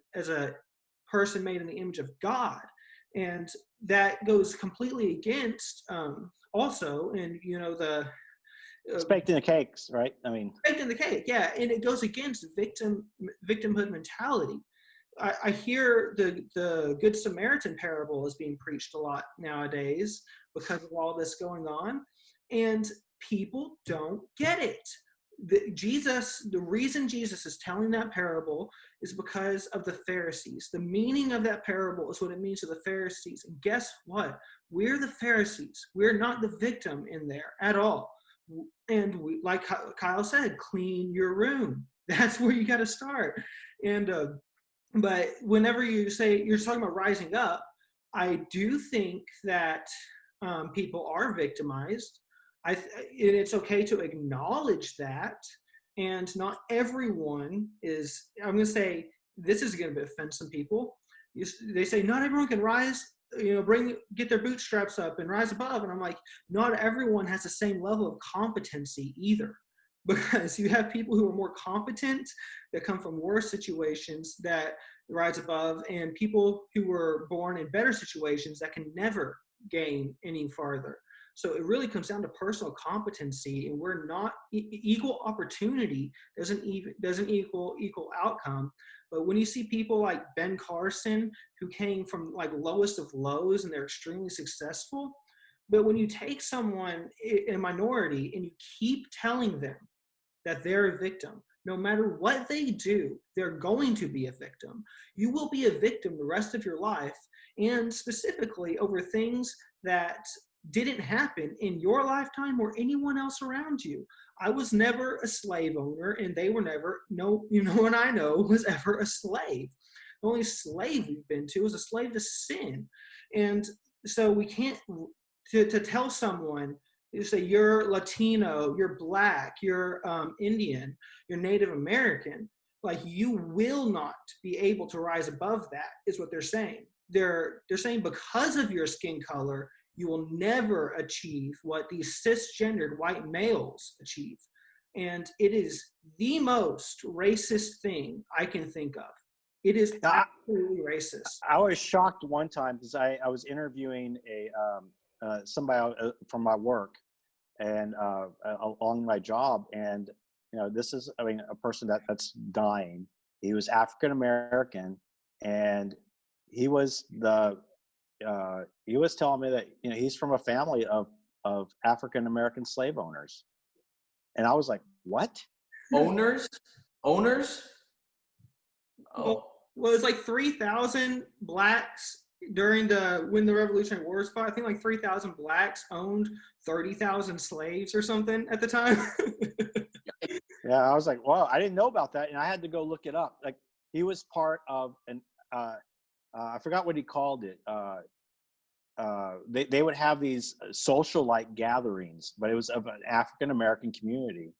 person made in the image of God. And that goes completely against also, and it's baked in the cakes, right? I mean, baked in the cake, yeah, and it goes against victimhood mentality. I hear the Good Samaritan parable is being preached a lot nowadays because of all this going on, and people don't get it. The reason Jesus is telling that parable is because of the Pharisees. The meaning of that parable is what it means to the Pharisees. And guess what? We're the Pharisees. We're not the victim in there at all. And we, like Kyle said, clean your room. That's where you got to start. And but whenever you say you're talking about rising up, I do think that people are victimized. It's okay to acknowledge that, and not everyone is. I'm going to say this is going to offend some people. They say not everyone can rise. Get their bootstraps up and rise above. And I'm like, not everyone has the same level of competency either, because you have people who are more competent that come from worse situations that rise above, and people who were born in better situations that can never gain any farther. So it really comes down to personal competency, and we're not equal opportunity doesn't equal outcome. But when you see people like Ben Carson, who came from like lowest of lows and they're extremely successful, but when you take someone in a minority and you keep telling them that they're a victim, no matter what they do, they're going to be a victim. You will be a victim the rest of your life, and specifically over things that didn't happen in your lifetime or anyone else around you. I was never a slave owner, and they were never, no one I know was ever a slave. The only slave we've been to is a slave to sin. And so we can't, to tell someone, you say you're Latino, you're Black, you're Indian, you're Native American, like you will not be able to rise above that, is what they're saying. They're saying because of your skin color, you will never achieve what these cisgendered white males achieve. And it is the most racist thing I can think of. It is absolutely racist. I was shocked one time because I was interviewing somebody from my work and along my job, and this is a person that's dying. He was African American, and he was telling me that he's from a family of African American slave owners, and I was like, what? Owners? Oh. Well, it's like 3,000 Blacks when the Revolutionary Wars fought. I think like 3,000 Blacks owned 30,000 slaves or something at the time. Yeah, I was like, wow, I didn't know about that, and I had to go look it up. Like, he was part of I forgot what he called it. They would have these social-like gatherings, but it was of an African American community,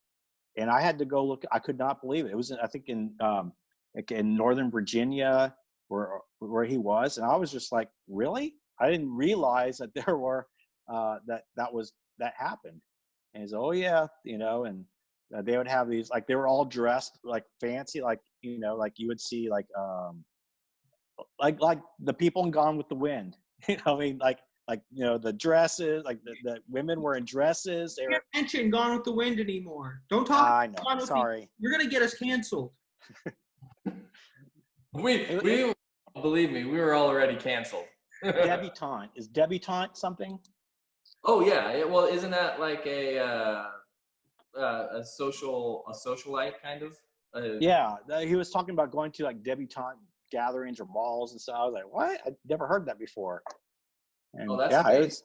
and I had to go look. I could not believe it. It was, I think, in Northern Virginia, where he was, and I was just like, really? I didn't realize that there were that happened. And he's, oh yeah, and they would have these, like, they were all dressed like fancy, like like you would see like the people in Gone with the Wind. I mean, like the dresses, like the women were in dresses. You can't mention Gone with the Wind anymore. Don't talk. I know. Sorry. You're gonna get us canceled. We believe me, we were already canceled. Debutante. Is debutante something? Oh yeah. Well, isn't that like a socialite kind of? Yeah, he was talking about going to like debutante gatherings or balls and stuff. I was like, what? I'd never heard that before. And that's yeah, amazing. it was,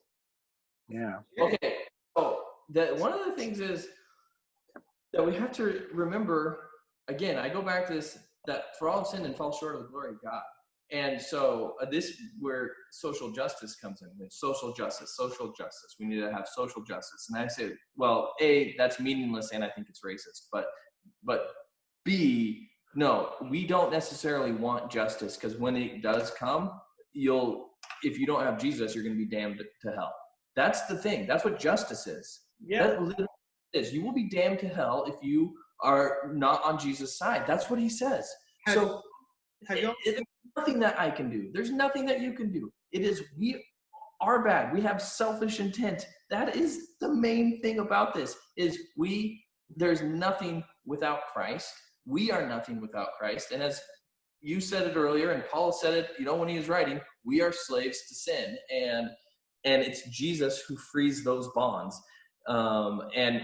yeah. Okay. So one of the things is that we have to remember. Again, I go back to this, that for all have sinned and fall short of the glory of God. And so this where social justice comes in. Social justice. We need to have social justice. And I say, well, A, that's meaningless, and I think it's racist. But B, no, we don't necessarily want justice, because when it does come, if you don't have Jesus, you're going to be damned to hell. That's the thing. That's what justice is. Yeah. That literally is. You will be damned to hell if you are not on Jesus' side. That's what he says. There's nothing that I can do. There's nothing that you can do. It is, we are bad. We have selfish intent. That is the main thing about this, is there's nothing without Christ. We are nothing without Christ. And as you said it earlier, and Paul said it, when he was writing, we are slaves to sin. And it's Jesus who frees those bonds. And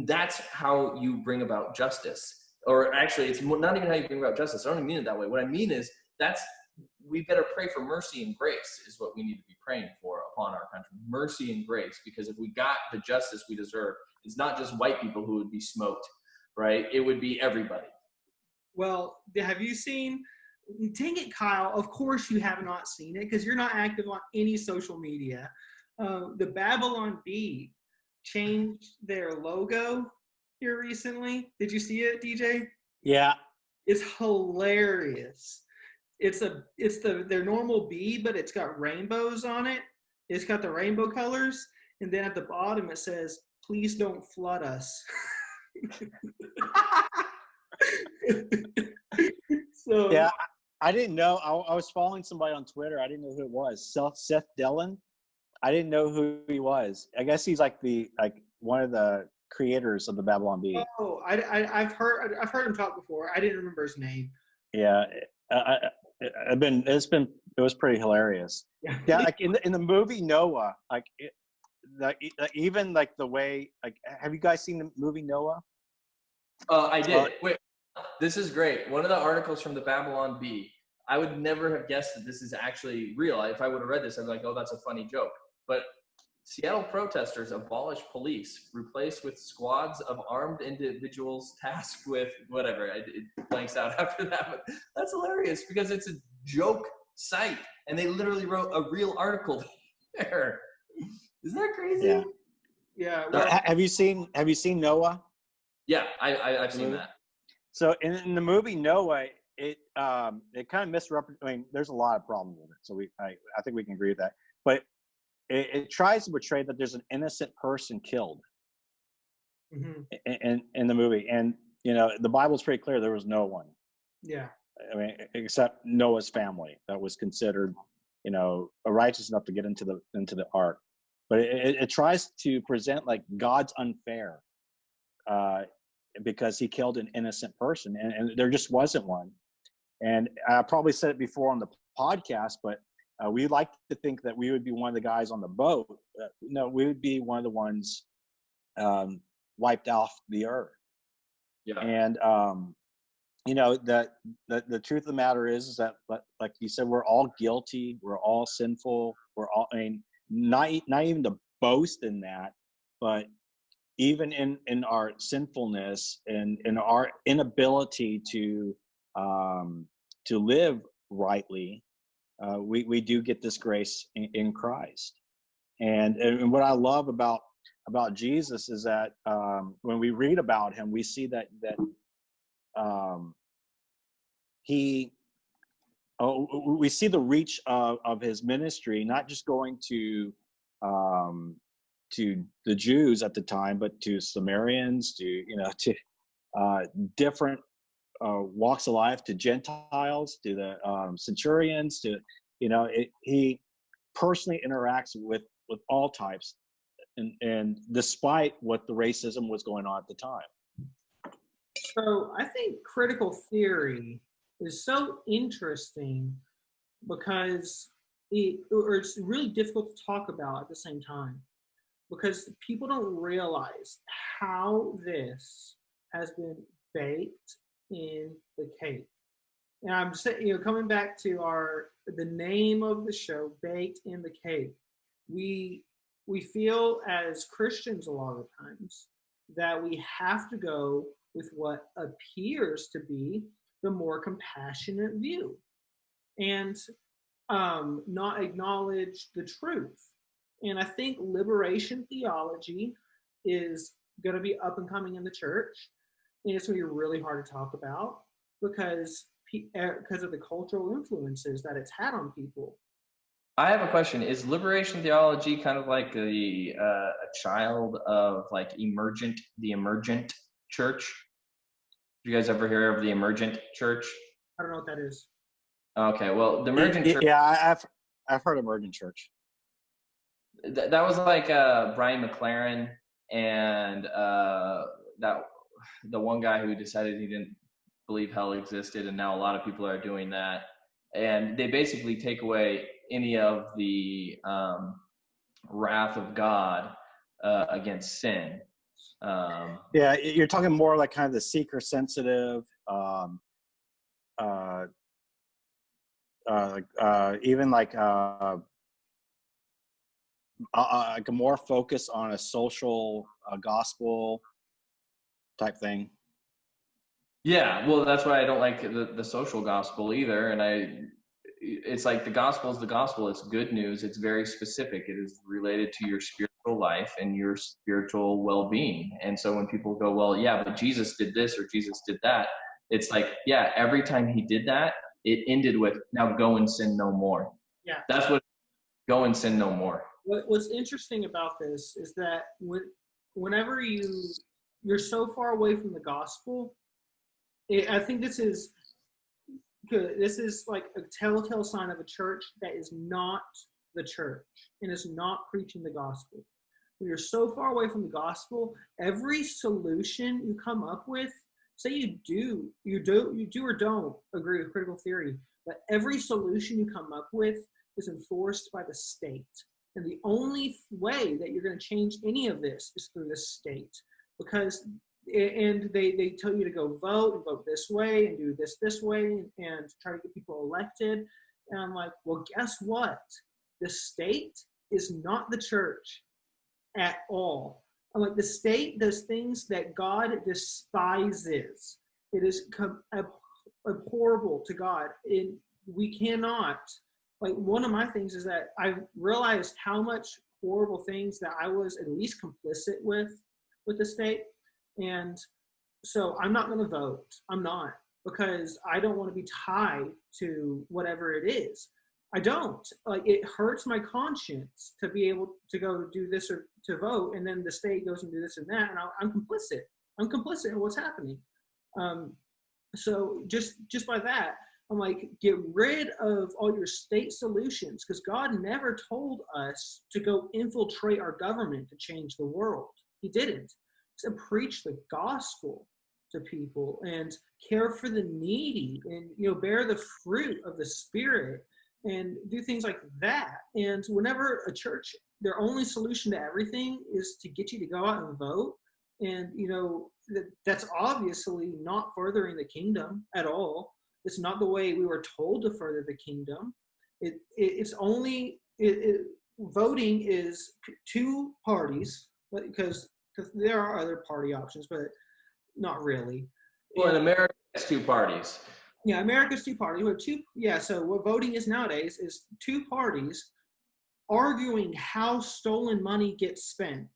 that's how you bring about justice. Or actually, it's not even how you bring about justice. I don't even mean it that way. What I mean is we better pray for mercy and grace is what we need to be praying for upon our country. Mercy and grace, because if we got the justice we deserve, it's not just white people who would be smoked, right? It would be everybody. Well, have you seen, dang it, Kyle, of course you have not seen it because you're not active on any social media. The Babylon Bee changed their logo here recently. Did you see it, DJ? Yeah. It's hilarious. It's their normal bee, but it's got rainbows on it. It's got the rainbow colors, and then at the bottom it says, "Please don't flood us." So yeah, I didn't know. I was following somebody on Twitter. I didn't know who it was. Seth Dillon. I didn't know who he was. I guess he's like one of the creators of the Babylon Bee. Oh, I've heard him talk before. I didn't remember his name. Yeah, it was pretty hilarious. Yeah, like in the movie Noah, like even like the way, like, have you guys seen the movie Noah? I did. Wait, this is great. One of the articles from the Babylon Bee, I would never have guessed that this is actually real. If I would have read this, I'd be like, oh, that's a funny joke. But Seattle protesters abolish police, replaced with squads of armed individuals tasked with whatever. It blanks out after that, but that's hilarious because it's a joke site, and they literally wrote a real article there. Isn't that crazy? Yeah. Yeah. So, Well, have you seen Noah? Yeah, I've seen that. So in the movie Noah, it kind of misrepresents. I mean, there's a lot of problems with it. So I think we can agree with that. But it tries to portray that there's an innocent person killed in the movie, and the Bible's pretty clear. There was no one. yeah. I mean, except Noah's family that was considered, righteous enough to get into the ark. But it tries to present like God's unfair, because he killed an innocent person, and there just wasn't one. And I probably said it before on the podcast, but we like to think that we would be one of the guys on the boat. No, we would be one of the ones wiped off the earth. Yeah. And the truth of the matter is that, like you said, we're all guilty. We're all sinful. We're all, I mean, not even to boast in that, but even in our sinfulness and in our inability to live rightly, we do get this grace in Christ. And what I love about Jesus is that when we read about him, we see that we see the reach of his ministry, not just going to the Jews at the time, but to Samaritans, to different walks of life, to Gentiles, to the centurions, he personally interacts with all types, and despite what the racism was going on at the time. So I think critical theory is so interesting because it's really difficult to talk about at the same time, because people don't realize how this has been baked in the cake. And I'm saying, coming back to the name of the show, Baked in the Cake, we feel as Christians a lot of times that we have to go with what appears to be the more compassionate view and not acknowledge the truth. And I think liberation theology is going to be up and coming in the church, and it's going to be really hard to talk about because of the cultural influences that it's had on people. I have a question. Is liberation theology kind of like a child of like the emergent church? Did you guys ever hear of the emergent church? I don't know what that is. Okay, well, the emergent church. Yeah, I've heard of emergent church. That was like Brian McLaren and that the one guy who decided he didn't believe hell existed, and now a lot of people are doing that. And they basically take away any of the wrath of God against sin. Yeah, you're talking more like kind of the seeker sensitive, even like a more focus on a social gospel type thing. Yeah, well, that's why I don't like the social gospel either. And it's like the gospel is the gospel. It's good news. It's very specific. It is related to your spiritual life and your spiritual well-being. And so when people go, well, yeah, but Jesus did this or Jesus did that, it's like, yeah, every time he did that, it ended with, now go and sin no more. Yeah. That's what, go and sin no more. What's interesting about this is that whenever you're so far away from the gospel, I think this is good. This is like a telltale sign of a church that is not the church and is not preaching the gospel. When you're so far away from the gospel, every solution you come up with say you do or don't agree with critical theory, but every solution you come up with is enforced by the state. And the only way that you're going to change any of this is through the state, because and they tell you to go vote and vote this way and do this way and try to get people elected. And I'm like, well, guess what? The state is not the church at all. I'm like, the state does things that God despises. It is abhorrible to God. And we cannot, like, one of my things is that I realized how much horrible things that I was at least complicit with the state. And so I'm not going to vote. I'm not, because I don't want to be tied to whatever it is. I don't. Like, it hurts my conscience to be able to go do this or to vote, and then the state goes and do this and that, and I'm complicit. I'm complicit in what's happening. So just by that, I'm like, get rid of all your state solutions, because God never told us to go infiltrate our government to change the world. He didn't. He said, preach the gospel to people and care for the needy, and bear the fruit of the Spirit and do things like that. And whenever a church, their only solution to everything is to get you to go out and vote, and that's obviously not furthering the kingdom at all. It's not the way we were told to further the kingdom. Voting is two parties, because there are other party options, but not really. Well, in America, it's two parties. Yeah, America's two parties. So what voting is nowadays is two parties arguing how stolen money gets spent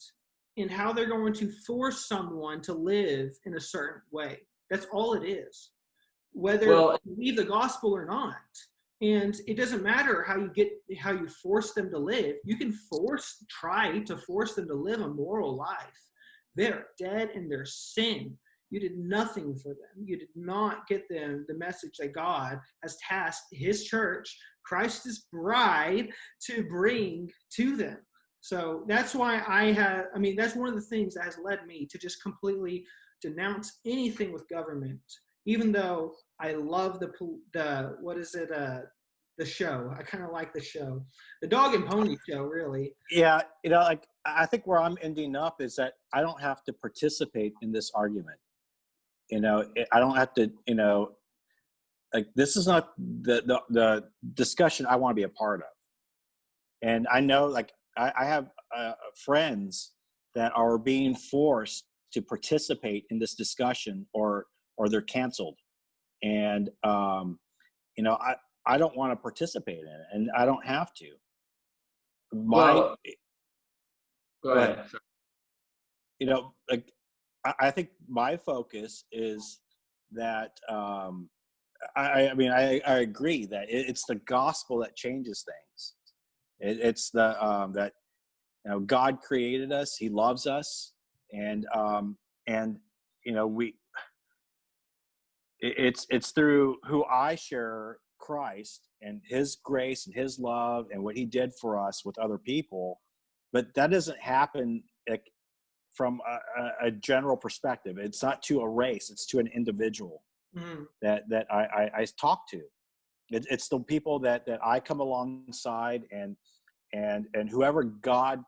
and how they're going to force someone to live in a certain way. That's all it is, whether you believe the gospel or not. And it doesn't matter how you force them to live. You can try to force them to live a moral life. They're dead in their sin. You did nothing for them. You did not get them the message that God has tasked his church, Christ's bride, to bring to them. So that's why that's one of the things that has led me to just completely denounce anything with government, even though I love the show. I kind of like the show, the Dog and Pony show, really. Yeah, I think where I'm ending up is that I don't have to participate in this argument. I don't have to, this is not the discussion I want to be a part of. And I know, I have friends that are being forced to participate in this discussion, or they're canceled. And, I don't want to participate in it, and I don't have to. Go ahead. I think my focus is that I agree that it's the gospel that changes things. It's the that God created us, He loves us, and it's through who I share Christ and His grace and His love and what He did for us with other people. But that doesn't happen from a general perspective. It's not to a race, it's to an individual that I talk to. It's the people that I come alongside and whoever God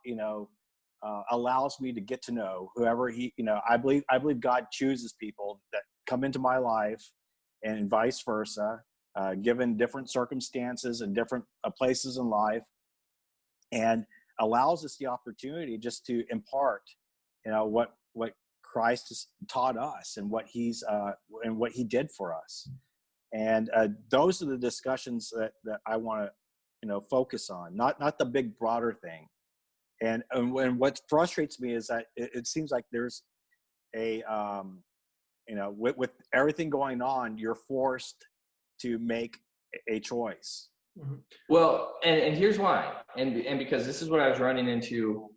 allows me to get to know, whoever He I believe God chooses people that come into my life, and vice versa, given different circumstances and different places in life, and allows us the opportunity just to impart what Christ has taught us and what He's and what He did for us. And those are the discussions that I want to focus on, not the big broader thing. And what frustrates me is that it seems like there's a with everything going on, you're forced to make a choice. Mm-hmm. Well, and here's why, and because this is what I was running into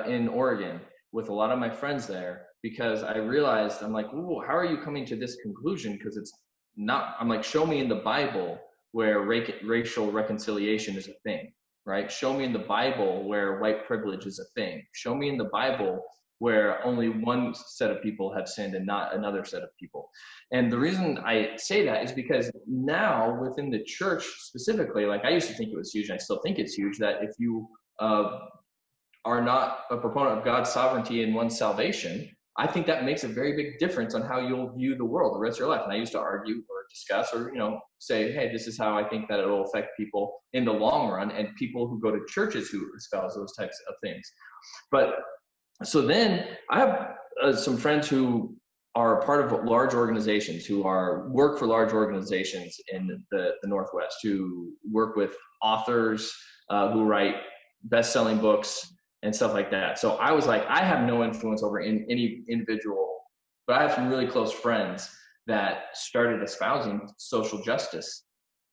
in Oregon with a lot of my friends there, because I realized, I'm like, ooh, how are you coming to this conclusion? Because it's not, I'm like, show me in the Bible where racial reconciliation is a thing, right? Show me in the Bible where white privilege is a thing. Show me in the Bible where only one set of people have sinned and not another set of people. And the reason I say that is because now within the church specifically, like I used to think it was huge, and I still think it's huge, that if you are not a proponent of God's sovereignty and one's salvation, I think that makes a very big difference on how you'll view the world the rest of your life. And I used to argue or discuss or, say, hey, this is how I think that it will affect people in the long run, and people who go to churches who espouse those types of things. But so then I have some friends who are part of large organizations, who work for large organizations in the Northwest, who work with authors who write best-selling books and stuff like that. So I was like, I have no influence over any individual, but I have some really close friends that started espousing social justice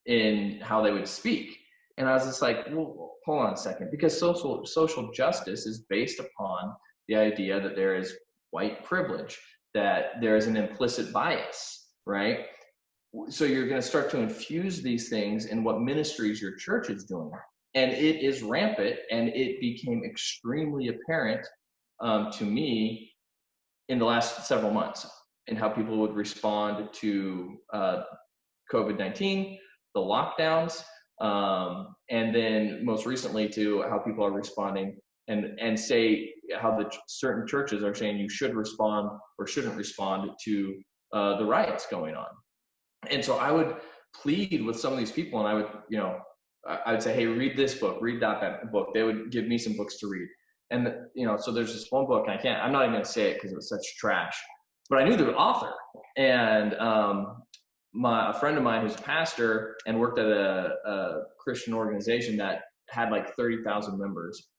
in how they would speak. And I was just like, well, hold on a second, because social justice is based upon the idea that there is white privilege, that there is an implicit bias, right? So you're going to start to infuse these things in what ministries your church is doing. And it is rampant, and it became extremely apparent to me in the last several months, and how people would respond to COVID-19, the lockdowns, and then most recently to how people are responding and say how the certain churches are saying you should respond or shouldn't respond to the riots going on. And so I would plead with some of these people, and I would, I would say, hey, read this book, read that book. They would give me some books to read. And, so there's this one book, and I'm not even going to say it because it was such trash, but I knew the author. And a friend of mine who's a pastor and worked at a Christian organization that had like 30,000 members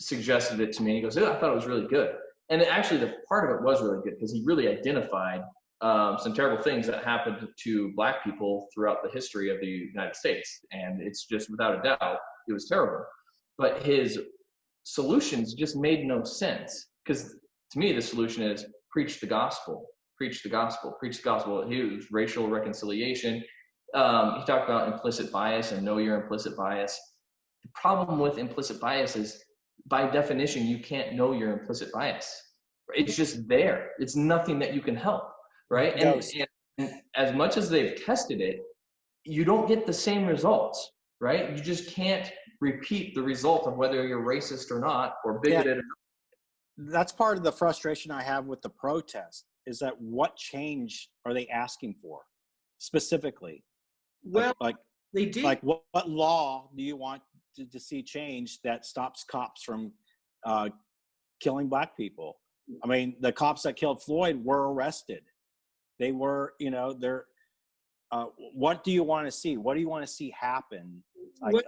suggested it to me. And he goes, I thought it was really good. And actually, the part of it was really good because he really identified some terrible things that happened to Black people throughout the history of the United States. And it's just, without a doubt, it was terrible. But his solutions just made no sense, because to me, the solution is preach the gospel, preach the gospel, preach the gospel. He was racial reconciliation. He talked about implicit bias and know your implicit bias. The problem with implicit bias is, by definition, you can't know your implicit bias. It's just there. It's nothing that you can help. Right. And as much as they've tested it, you don't get the same results. Right. You just can't repeat the result of whether you're racist or not, or bigoted. Yeah. That's part of the frustration I have with the protest, is that what change are they asking for specifically? Well, they did. Like what law do you want to see changed that stops cops from killing Black people? I mean, the cops that killed Floyd were arrested. They were, they're, what do you want to see? What do you want to see happen? Like,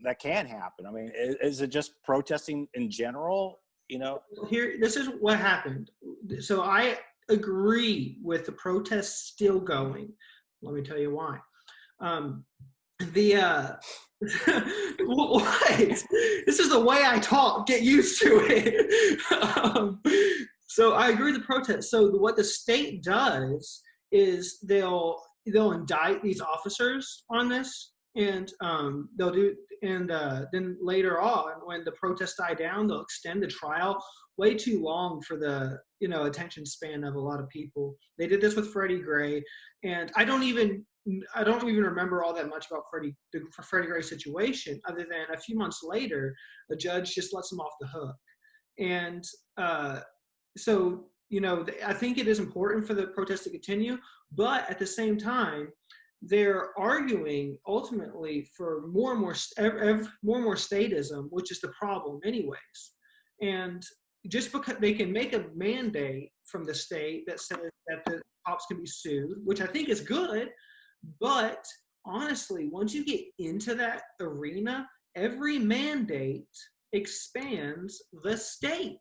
that can happen. I mean, is it just protesting in general? Here, this is what happened. So I agree with the protests still going. Let me tell you why. What? This is the way I talk. Get used to it. So I agree with the protest. So what the state does is they'll indict these officers on this, and they'll do, and then later on, when the protests die down, they'll extend the trial way too long for the attention span of a lot of people. They did this with Freddie Gray, and I don't even remember all that much about the Freddie Gray situation, other than a few months later, the judge just lets him off the hook. And so, I think it is important for the protest to continue, but at the same time, they're arguing ultimately for more and more statism, which is the problem anyways. And just because they can make a mandate from the state that says that the cops can be sued, which I think is good, but honestly, once you get into that arena, every mandate expands the state.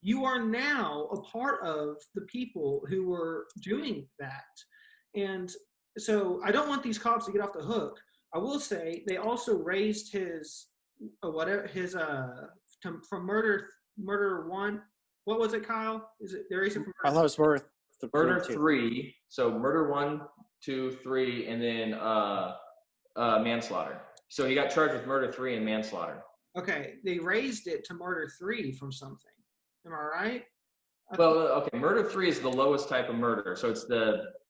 You are now a part of the people who were doing that. And so I don't want these cops to get off the hook. I will say they also raised from murder one. What was it, Kyle? Is it they're raising from I thought it was murder 3. So murder 1, 2, 3, and then manslaughter. So he got charged with murder 3 and manslaughter. Okay, they raised it to murder 3 from something. Am I right? Well, okay, murder 3 is the lowest type of murder, so it's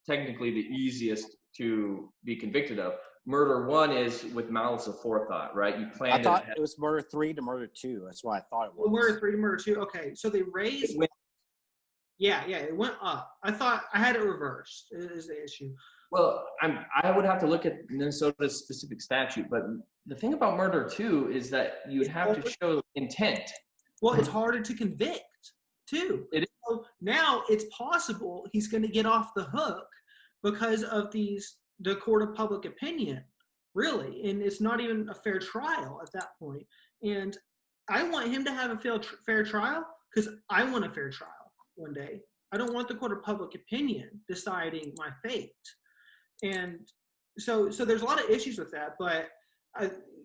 technically the easiest to be convicted of. Murder 1 is with malice aforethought, right? You I planned thought it. it was murder 3 to murder 2. That's what I thought it was. Murder 3 to murder 2. Okay, so they raised. Yeah, it went up. I thought I had it reversed. Is the issue? Well, I would have to look at Minnesota's specific statute, but the thing about murder 2 is that you'd have to show intent. Well, it's harder to convict too. It is. So now it's possible he's going to get off the hook because of the court of public opinion, really, and it's not even a fair trial at that point. And I want him to have a fair trial because I want a fair trial one day. I don't want the court of public opinion deciding my fate. And so there's a lot of issues with that, but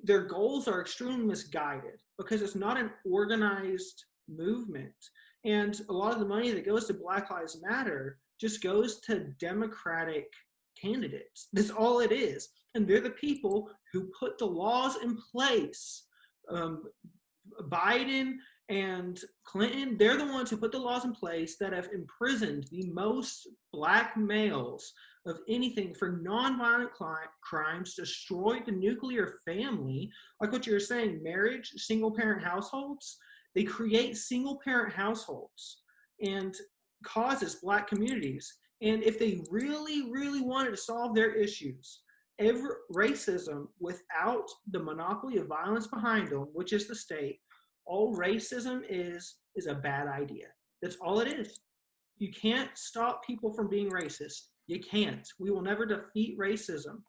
their goals are extremely misguided because it's not an organized movement. And a lot of the money that goes to Black Lives Matter just goes to Democratic candidates. That's all it is. And they're the people who put the laws in place. Biden and Clinton, they're the ones who put the laws in place that have imprisoned the most Black males of anything for nonviolent crimes, destroyed the nuclear family, like what you're saying, marriage, single-parent households. They create single-parent households and causes Black communities. And if they really, really wanted to solve their issues, racism without the monopoly of violence behind them, which is the state, all racism is a bad idea. That's all it is. You can't stop people from being racist. You can't. We will never defeat racism.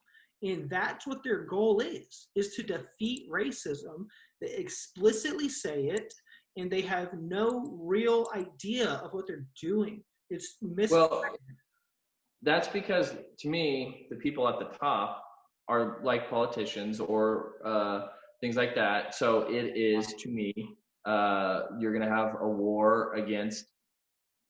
And that's what their goal is to defeat racism. They explicitly say it, and they have no real idea of what they're doing. It's Well, that's because, to me, the people at the top are like politicians or things like that. So it is, to me, you're going to have a war against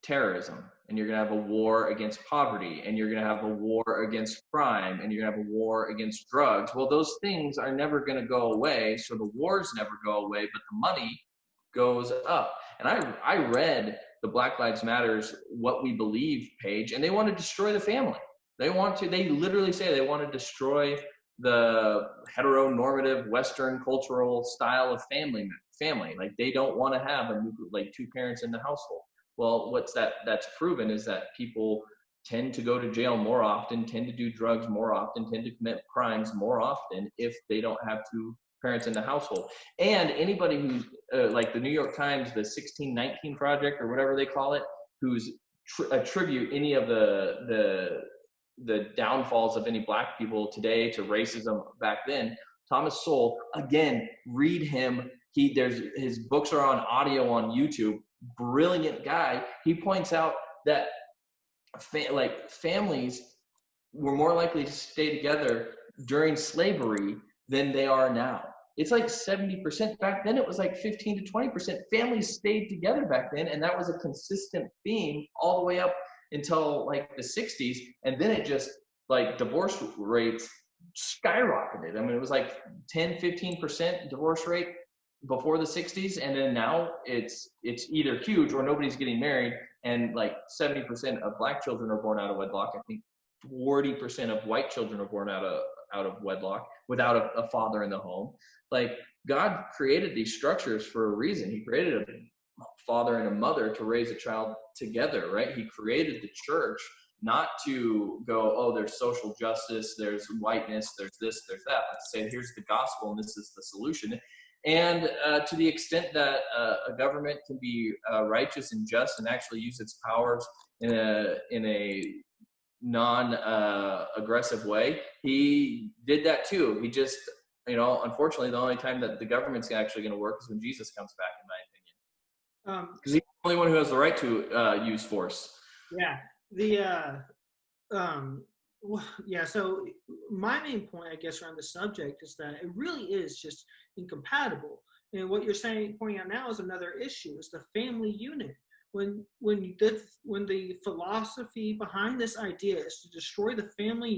terrorism, and you're going to have a war against poverty, and you're going to have a war against crime, and you're going to have a war against drugs. Well, those things are never going to go away, so the wars never go away, but the money goes up. And I read the Black Lives Matter's What We Believe page, and they want to destroy the family. They literally say they want to destroy the heteronormative Western cultural style of family. Like, they don't want to have two parents in the household. Well, that's proven is that people tend to go to jail more often, tend to do drugs more often, tend to commit crimes more often if they don't have two parents in the household. And anybody who's like the New York Times, the 1619 Project or whatever they call it, who's attribute any of the downfalls of any Black people today to racism back then, Thomas Sowell, again, read him. His books are on audio on YouTube. Brilliant guy. He points out that families were more likely to stay together during slavery than they are now. It's like 70%. Back then it was like 15 to 20%. Families stayed together back then, and that was a consistent theme all the way up until like the 60s. And then it just, like, divorce rates skyrocketed. I mean, it was like 10-15% divorce rate before the 60s, and then now it's either huge or nobody's getting married, and like 70% of Black children are born out of wedlock. I think 40% of white children are born out of wedlock without a father in the home. Like, God created these structures for a reason. He created a father and a mother to raise a child together, right? He created the church not to go, oh, there's social justice, there's whiteness, there's this, there's that, but to say, here's the gospel and this is the solution. And to the extent that a government can be righteous and just and actually use its powers in a non-aggressive way, he did that too. He just, unfortunately, the only time that the government's actually going to work is when Jesus comes back, in my opinion. Because he's the only one who has the right to use force. Yeah. So my main point, I guess, around the subject is that it really is just incompatible. And what you're pointing out now is another issue, is the family unit. When the philosophy behind this idea is to destroy the family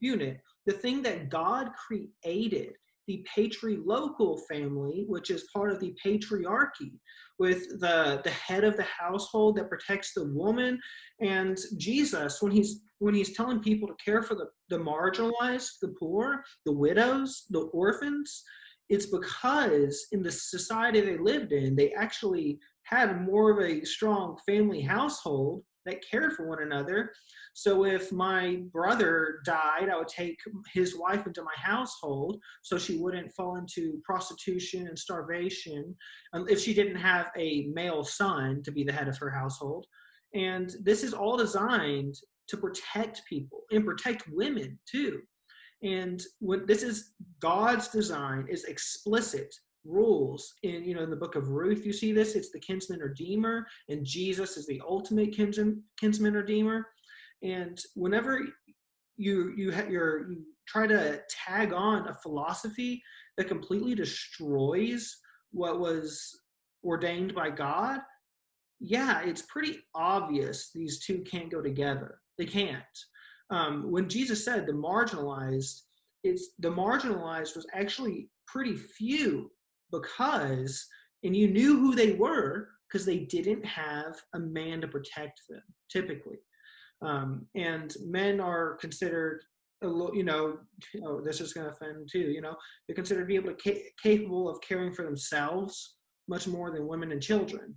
unit, the thing that God created the patrilocal family, which is part of the patriarchy, with the head of the household that protects the woman. And Jesus, when he's telling people to care for the marginalized, the poor, the widows, the orphans, it's because in the society they lived in, they actually had more of a strong family household that cared for one another. So if my brother died, I would take his wife into my household so she wouldn't fall into prostitution and starvation if she didn't have a male son to be the head of her household. And this is all designed to protect people and protect women too. And what this is, God's design is explicit rules in the book of Ruth. You see this, it's the kinsman redeemer, and Jesus is the ultimate kinsman redeemer. And whenever you try to tag on a philosophy that completely destroys what was ordained by God, yeah, it's pretty obvious these two can't go together. They can't. When Jesus said the marginalized was actually pretty few, because, and you knew who they were because they didn't have a man to protect them typically. And men are considered, this is going to offend too, they're considered to be able to capable of caring for themselves much more than women and children.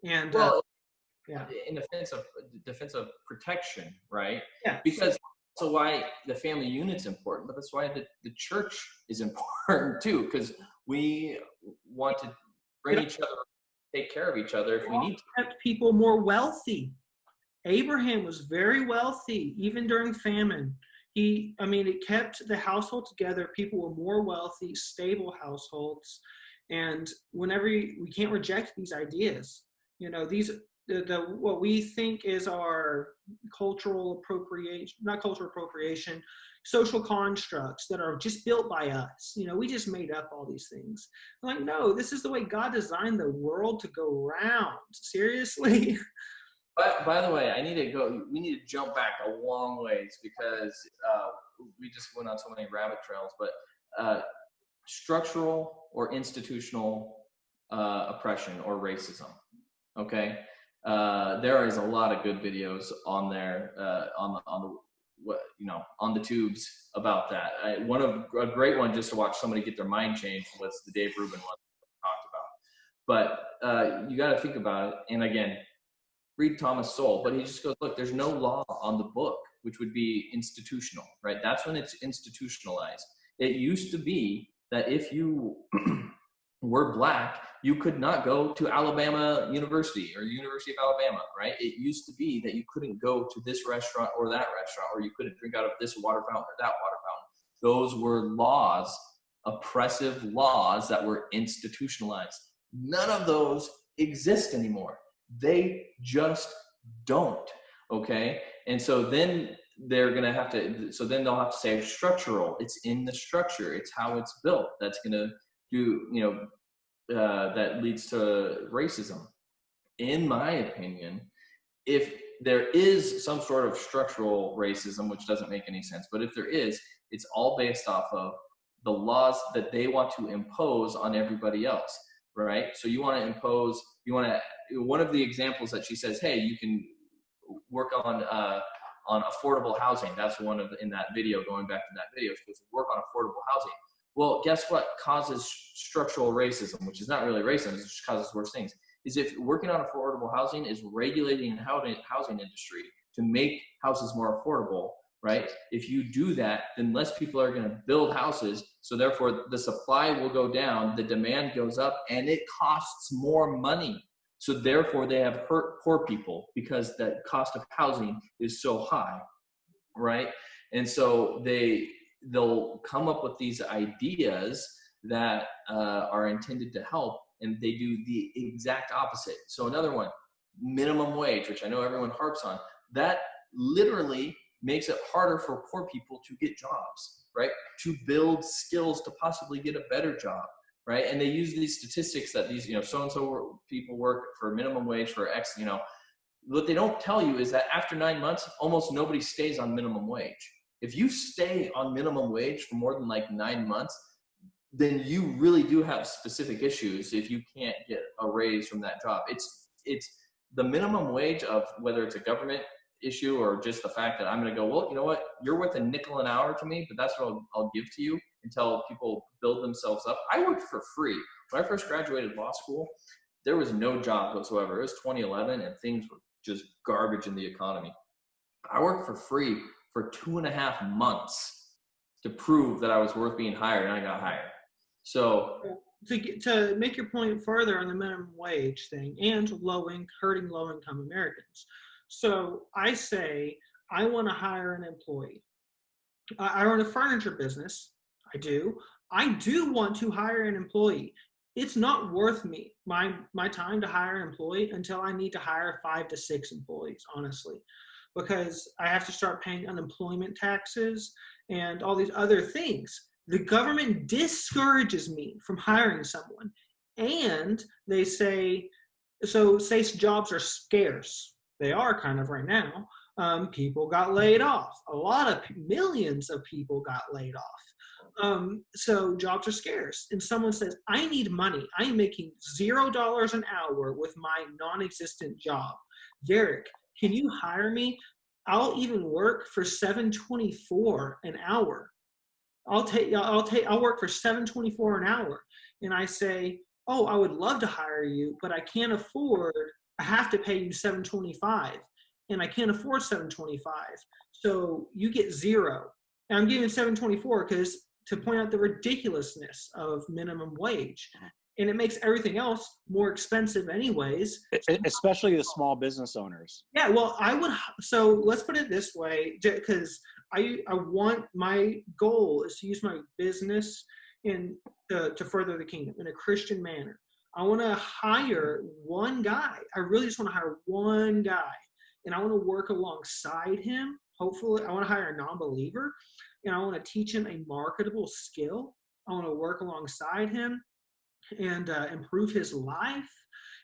And yeah, in defense of protection, right? Yeah. Because so why the family unit's important, but that's why the church is important too, because we want to bring each other, take care of each other if we need to. Kept people more wealthy. Abraham was very wealthy, even during famine. It kept the household together. People were more wealthy, stable households. And whenever we can't reject these ideas, what we think is our social constructs that are just built by us. We just made up all these things. I'm like, no, this is the way God designed the world to go round. Seriously? By the way, we need to jump back a long ways, because we just went on so many rabbit trails, but structural or institutional oppression or racism. Okay. There is a lot of good videos on there, on the tubes about that. A great one just to watch somebody get their mind changed was the Dave Rubin one we talked about. But you got to think about it. And again, read Thomas Sowell, but he just goes, look, there's no law on the book, which would be institutional, right? That's when it's institutionalized. It used to be that if you were black, you could not go to Alabama University or University of Alabama, right? It used to be that you couldn't go to this restaurant or that restaurant, or you couldn't drink out of this water fountain or that water fountain. Those were laws, oppressive laws that were institutionalized. None of those exist anymore. They just don't, okay? And so then they'll have to say structural. It's in the structure. It's how it's built. That's going to do, that leads to racism. In my opinion, if there is some sort of structural racism, which doesn't make any sense, but if there is, it's all based off of the laws that they want to impose on everybody else, right? So one of the examples that she says, hey, you can work on affordable housing. That's in that video, going back to that video, she goes, work on affordable housing. Well, guess what causes structural racism, which is not really racism, it just causes worse things, is if working on affordable housing is regulating the housing industry to make houses more affordable, right? If you do that, then less people are going to build houses. So therefore, the supply will go down, the demand goes up, and it costs more money. So therefore, they have hurt poor people because the cost of housing is so high, right? And so they'll come up with these ideas that are intended to help, and they do the exact opposite. So another one, minimum wage, which I know everyone harps on, that literally makes it harder for poor people to get jobs, right? To build skills to possibly get a better job, right? And they use these statistics that these, so-and-so people work for minimum wage for X, what they don't tell you is that after 9 months, almost nobody stays on minimum wage. If you stay on minimum wage for more than 9 months, then you really do have specific issues if you can't get a raise from that job. It's the minimum wage of whether it's a government issue or just the fact that I'm going to go, well, you know what, you're worth a nickel an hour to me, but that's what I'll give to you until people build themselves up. I worked for free. When I first graduated law school, there was no job whatsoever. It was 2011 and things were just garbage in the economy. I worked for free for 2.5 months to prove that I was worth being hired, and I got hired. So to make your point further on the minimum wage thing and hurting low-income Americans. So I say I want to hire an employee. I run a furniture business. I do want to hire an employee. It's not worth me my time to hire an employee until I need to hire 5 to 6 employees, honestly, because I have to start paying unemployment taxes and all these other things. The government discourages me from hiring someone, and they say jobs are scarce. They are kind of right now. People got laid off. Millions of people got laid off. So jobs are scarce. And someone says, I need money. I am making $0 an hour with my non-existent job. Derek, can you hire me? I'll even work for $7.24 an hour. I'll work for $7.24 an hour. And I say, oh, I would love to hire you, but I can't afford, I have to pay you $7.25, and I can't afford $7.25. So you get 0. And I'm giving $7.24 because to point out the ridiculousness of minimum wage. And it makes everything else more expensive anyways. Especially the small business owners. Yeah, well, so let's put it this way, because my goal is to use my business to further the kingdom in a Christian manner. I want to hire one guy. I really just want to hire one guy, and I want to work alongside him. Hopefully, I want to hire a non-believer, and I want to teach him a marketable skill. I want to work alongside him and improve his life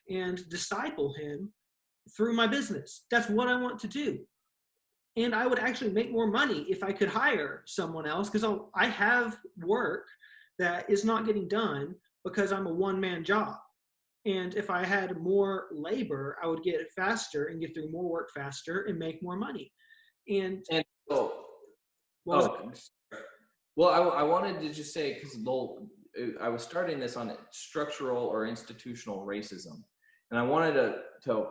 and disciple him through my business. That's what I want to do. And I would actually make more money if I could hire someone else, because I have work that is not getting done because I'm a one-man job. And if I had more labor, I would get it faster and get through more work faster and make more money. I wanted to just say, because I was starting this on structural or institutional racism, and I wanted to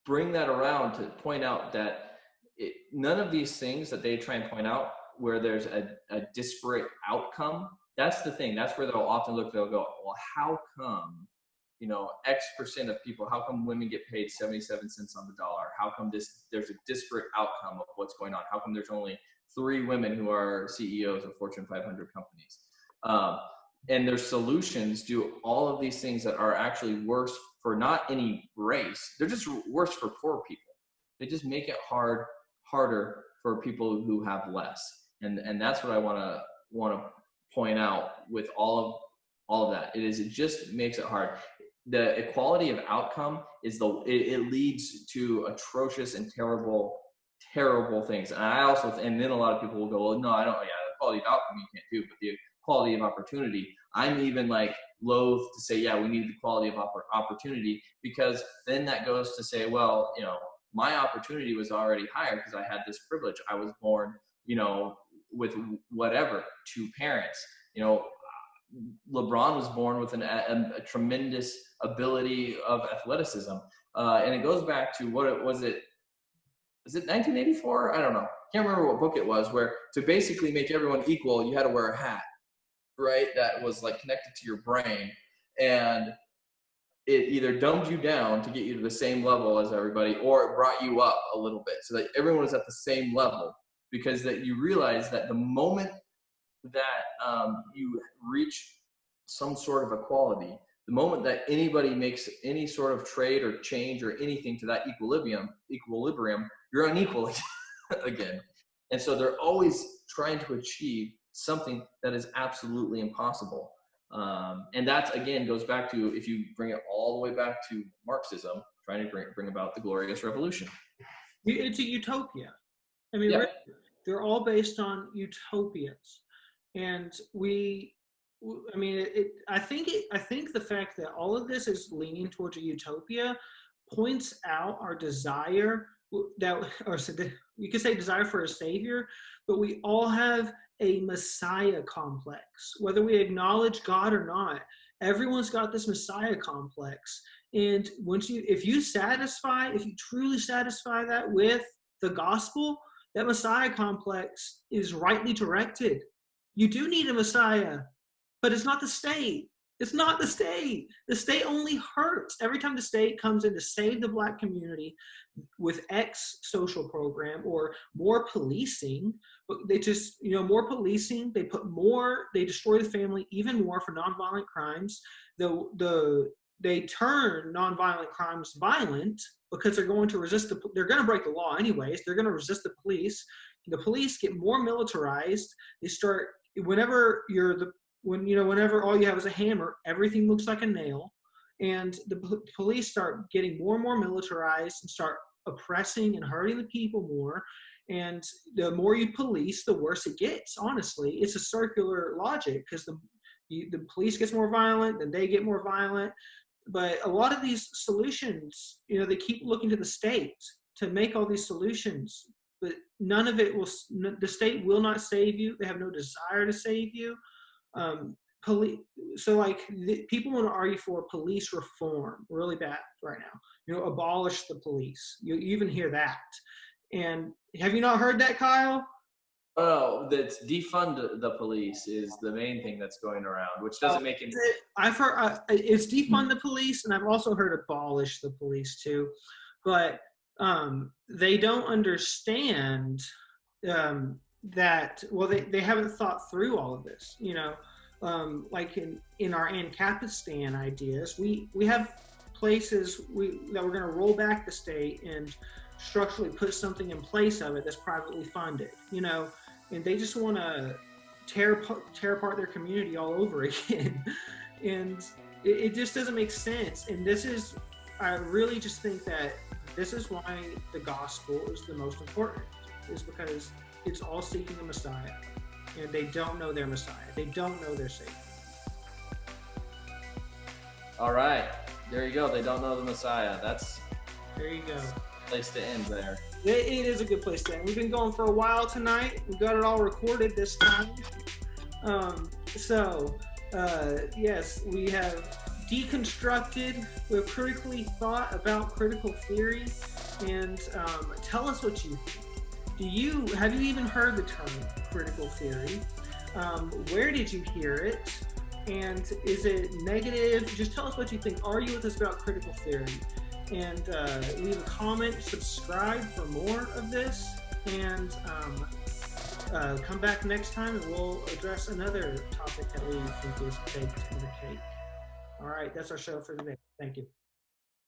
bring that around to point out that none of these things that they try and point out where there's a disparate outcome, that's the thing. That's where they'll go, well, how come, X% of people, how come women get paid 77 cents on the dollar? How come there's a disparate outcome of what's going on? How come there's only 3 women who are CEOs of Fortune 500 companies? And their solutions do all of these things that are actually worse for not any race. They're just worse for poor people. They just make it harder for people who have less. And that's what I want to point out with all of that. It just makes it hard. The equality of outcome it leads to atrocious and terrible things. And then a lot of people will go, well, no, I don't. Yeah, the quality of outcome you can't do, but the quality of opportunity, I'm even loath to say, yeah, we need the quality of opportunity, because then that goes to say, well, my opportunity was already higher because I had this privilege. I was born, with whatever, 2 parents. LeBron was born with a tremendous ability of athleticism, and it goes back to was it 1984? I don't know. Can't remember what book it was, where to basically make everyone equal, you had to wear a hat, right? That was connected to your brain, and it either dumbed you down to get you to the same level as everybody, or it brought you up a little bit so that everyone was at the same level, because that you realize that the moment that you reach some sort of equality, the moment that anybody makes any sort of trade or change or anything to that equilibrium, you're unequal again. And so they're always trying to achieve something that is absolutely impossible. And that, again, goes back to, if you bring it all the way back to Marxism, trying to bring about the glorious revolution. It's a utopia. I mean, Yeah. they're all based on utopias. And we I mean, I think the fact that all of this is leaning towards a utopia points out our desire that, or you could say desire for a savior, but we all have a Messiah complex, whether we acknowledge God or not. Everyone's got this Messiah complex, and if you truly satisfy that with the gospel, that Messiah complex is rightly directed. You do need a Messiah, but it's not the state. It's not the state. The state only hurts. Every time the state comes in to save the Black community with X social program or more policing, they just, more policing, they destroy the family even more for nonviolent crimes. They turn nonviolent crimes violent because they're going to they're going to break the law anyways. They're going to resist the police. The police get more militarized. They start, whenever all you have is a hammer, everything looks like a nail. And the police start getting more and more militarized and start oppressing and hurting the people more. And the more you police, the worse it gets. Honestly, it's a circular logic, because the police gets more violent, then they get more violent. But a lot of these solutions, they keep looking to the state to make all these solutions, but none of it the state will not save you. They have no desire to save you. People want to argue for police reform really bad right now. Abolish the police. You even hear that. And have you not heard that, Kyle? Oh, that's defund the police is the main thing that's going around, which doesn't make any sense. I've heard it's defund the police, and I've also heard abolish the police too, but they don't understand that. Well, they haven't thought through all of this. Like in our Ancapistan ideas, we have places that we're going to roll back the state and structurally put something in place of it that's privately funded, and they just want to tear apart their community all over again. And it just doesn't make sense. And I really just think that this is why the gospel is the most important, is because it's all seeking a Messiah. And they don't know their Messiah. They don't know their Savior. All right. There you go. They don't know the Messiah. There you go. Place to end there. It is a good place to end. We've been going for a while tonight. We got it all recorded this time. Yes, we have deconstructed, we've critically thought about critical theory, and tell us what you think. Have you even heard the term critical theory? Where did you hear it? And is it negative? Just tell us what you think. Argue with us about critical theory. And leave a comment, subscribe for more of this, and come back next time and we'll address another topic that we think is baked in the cake. All right, that's our show for today. Thank you.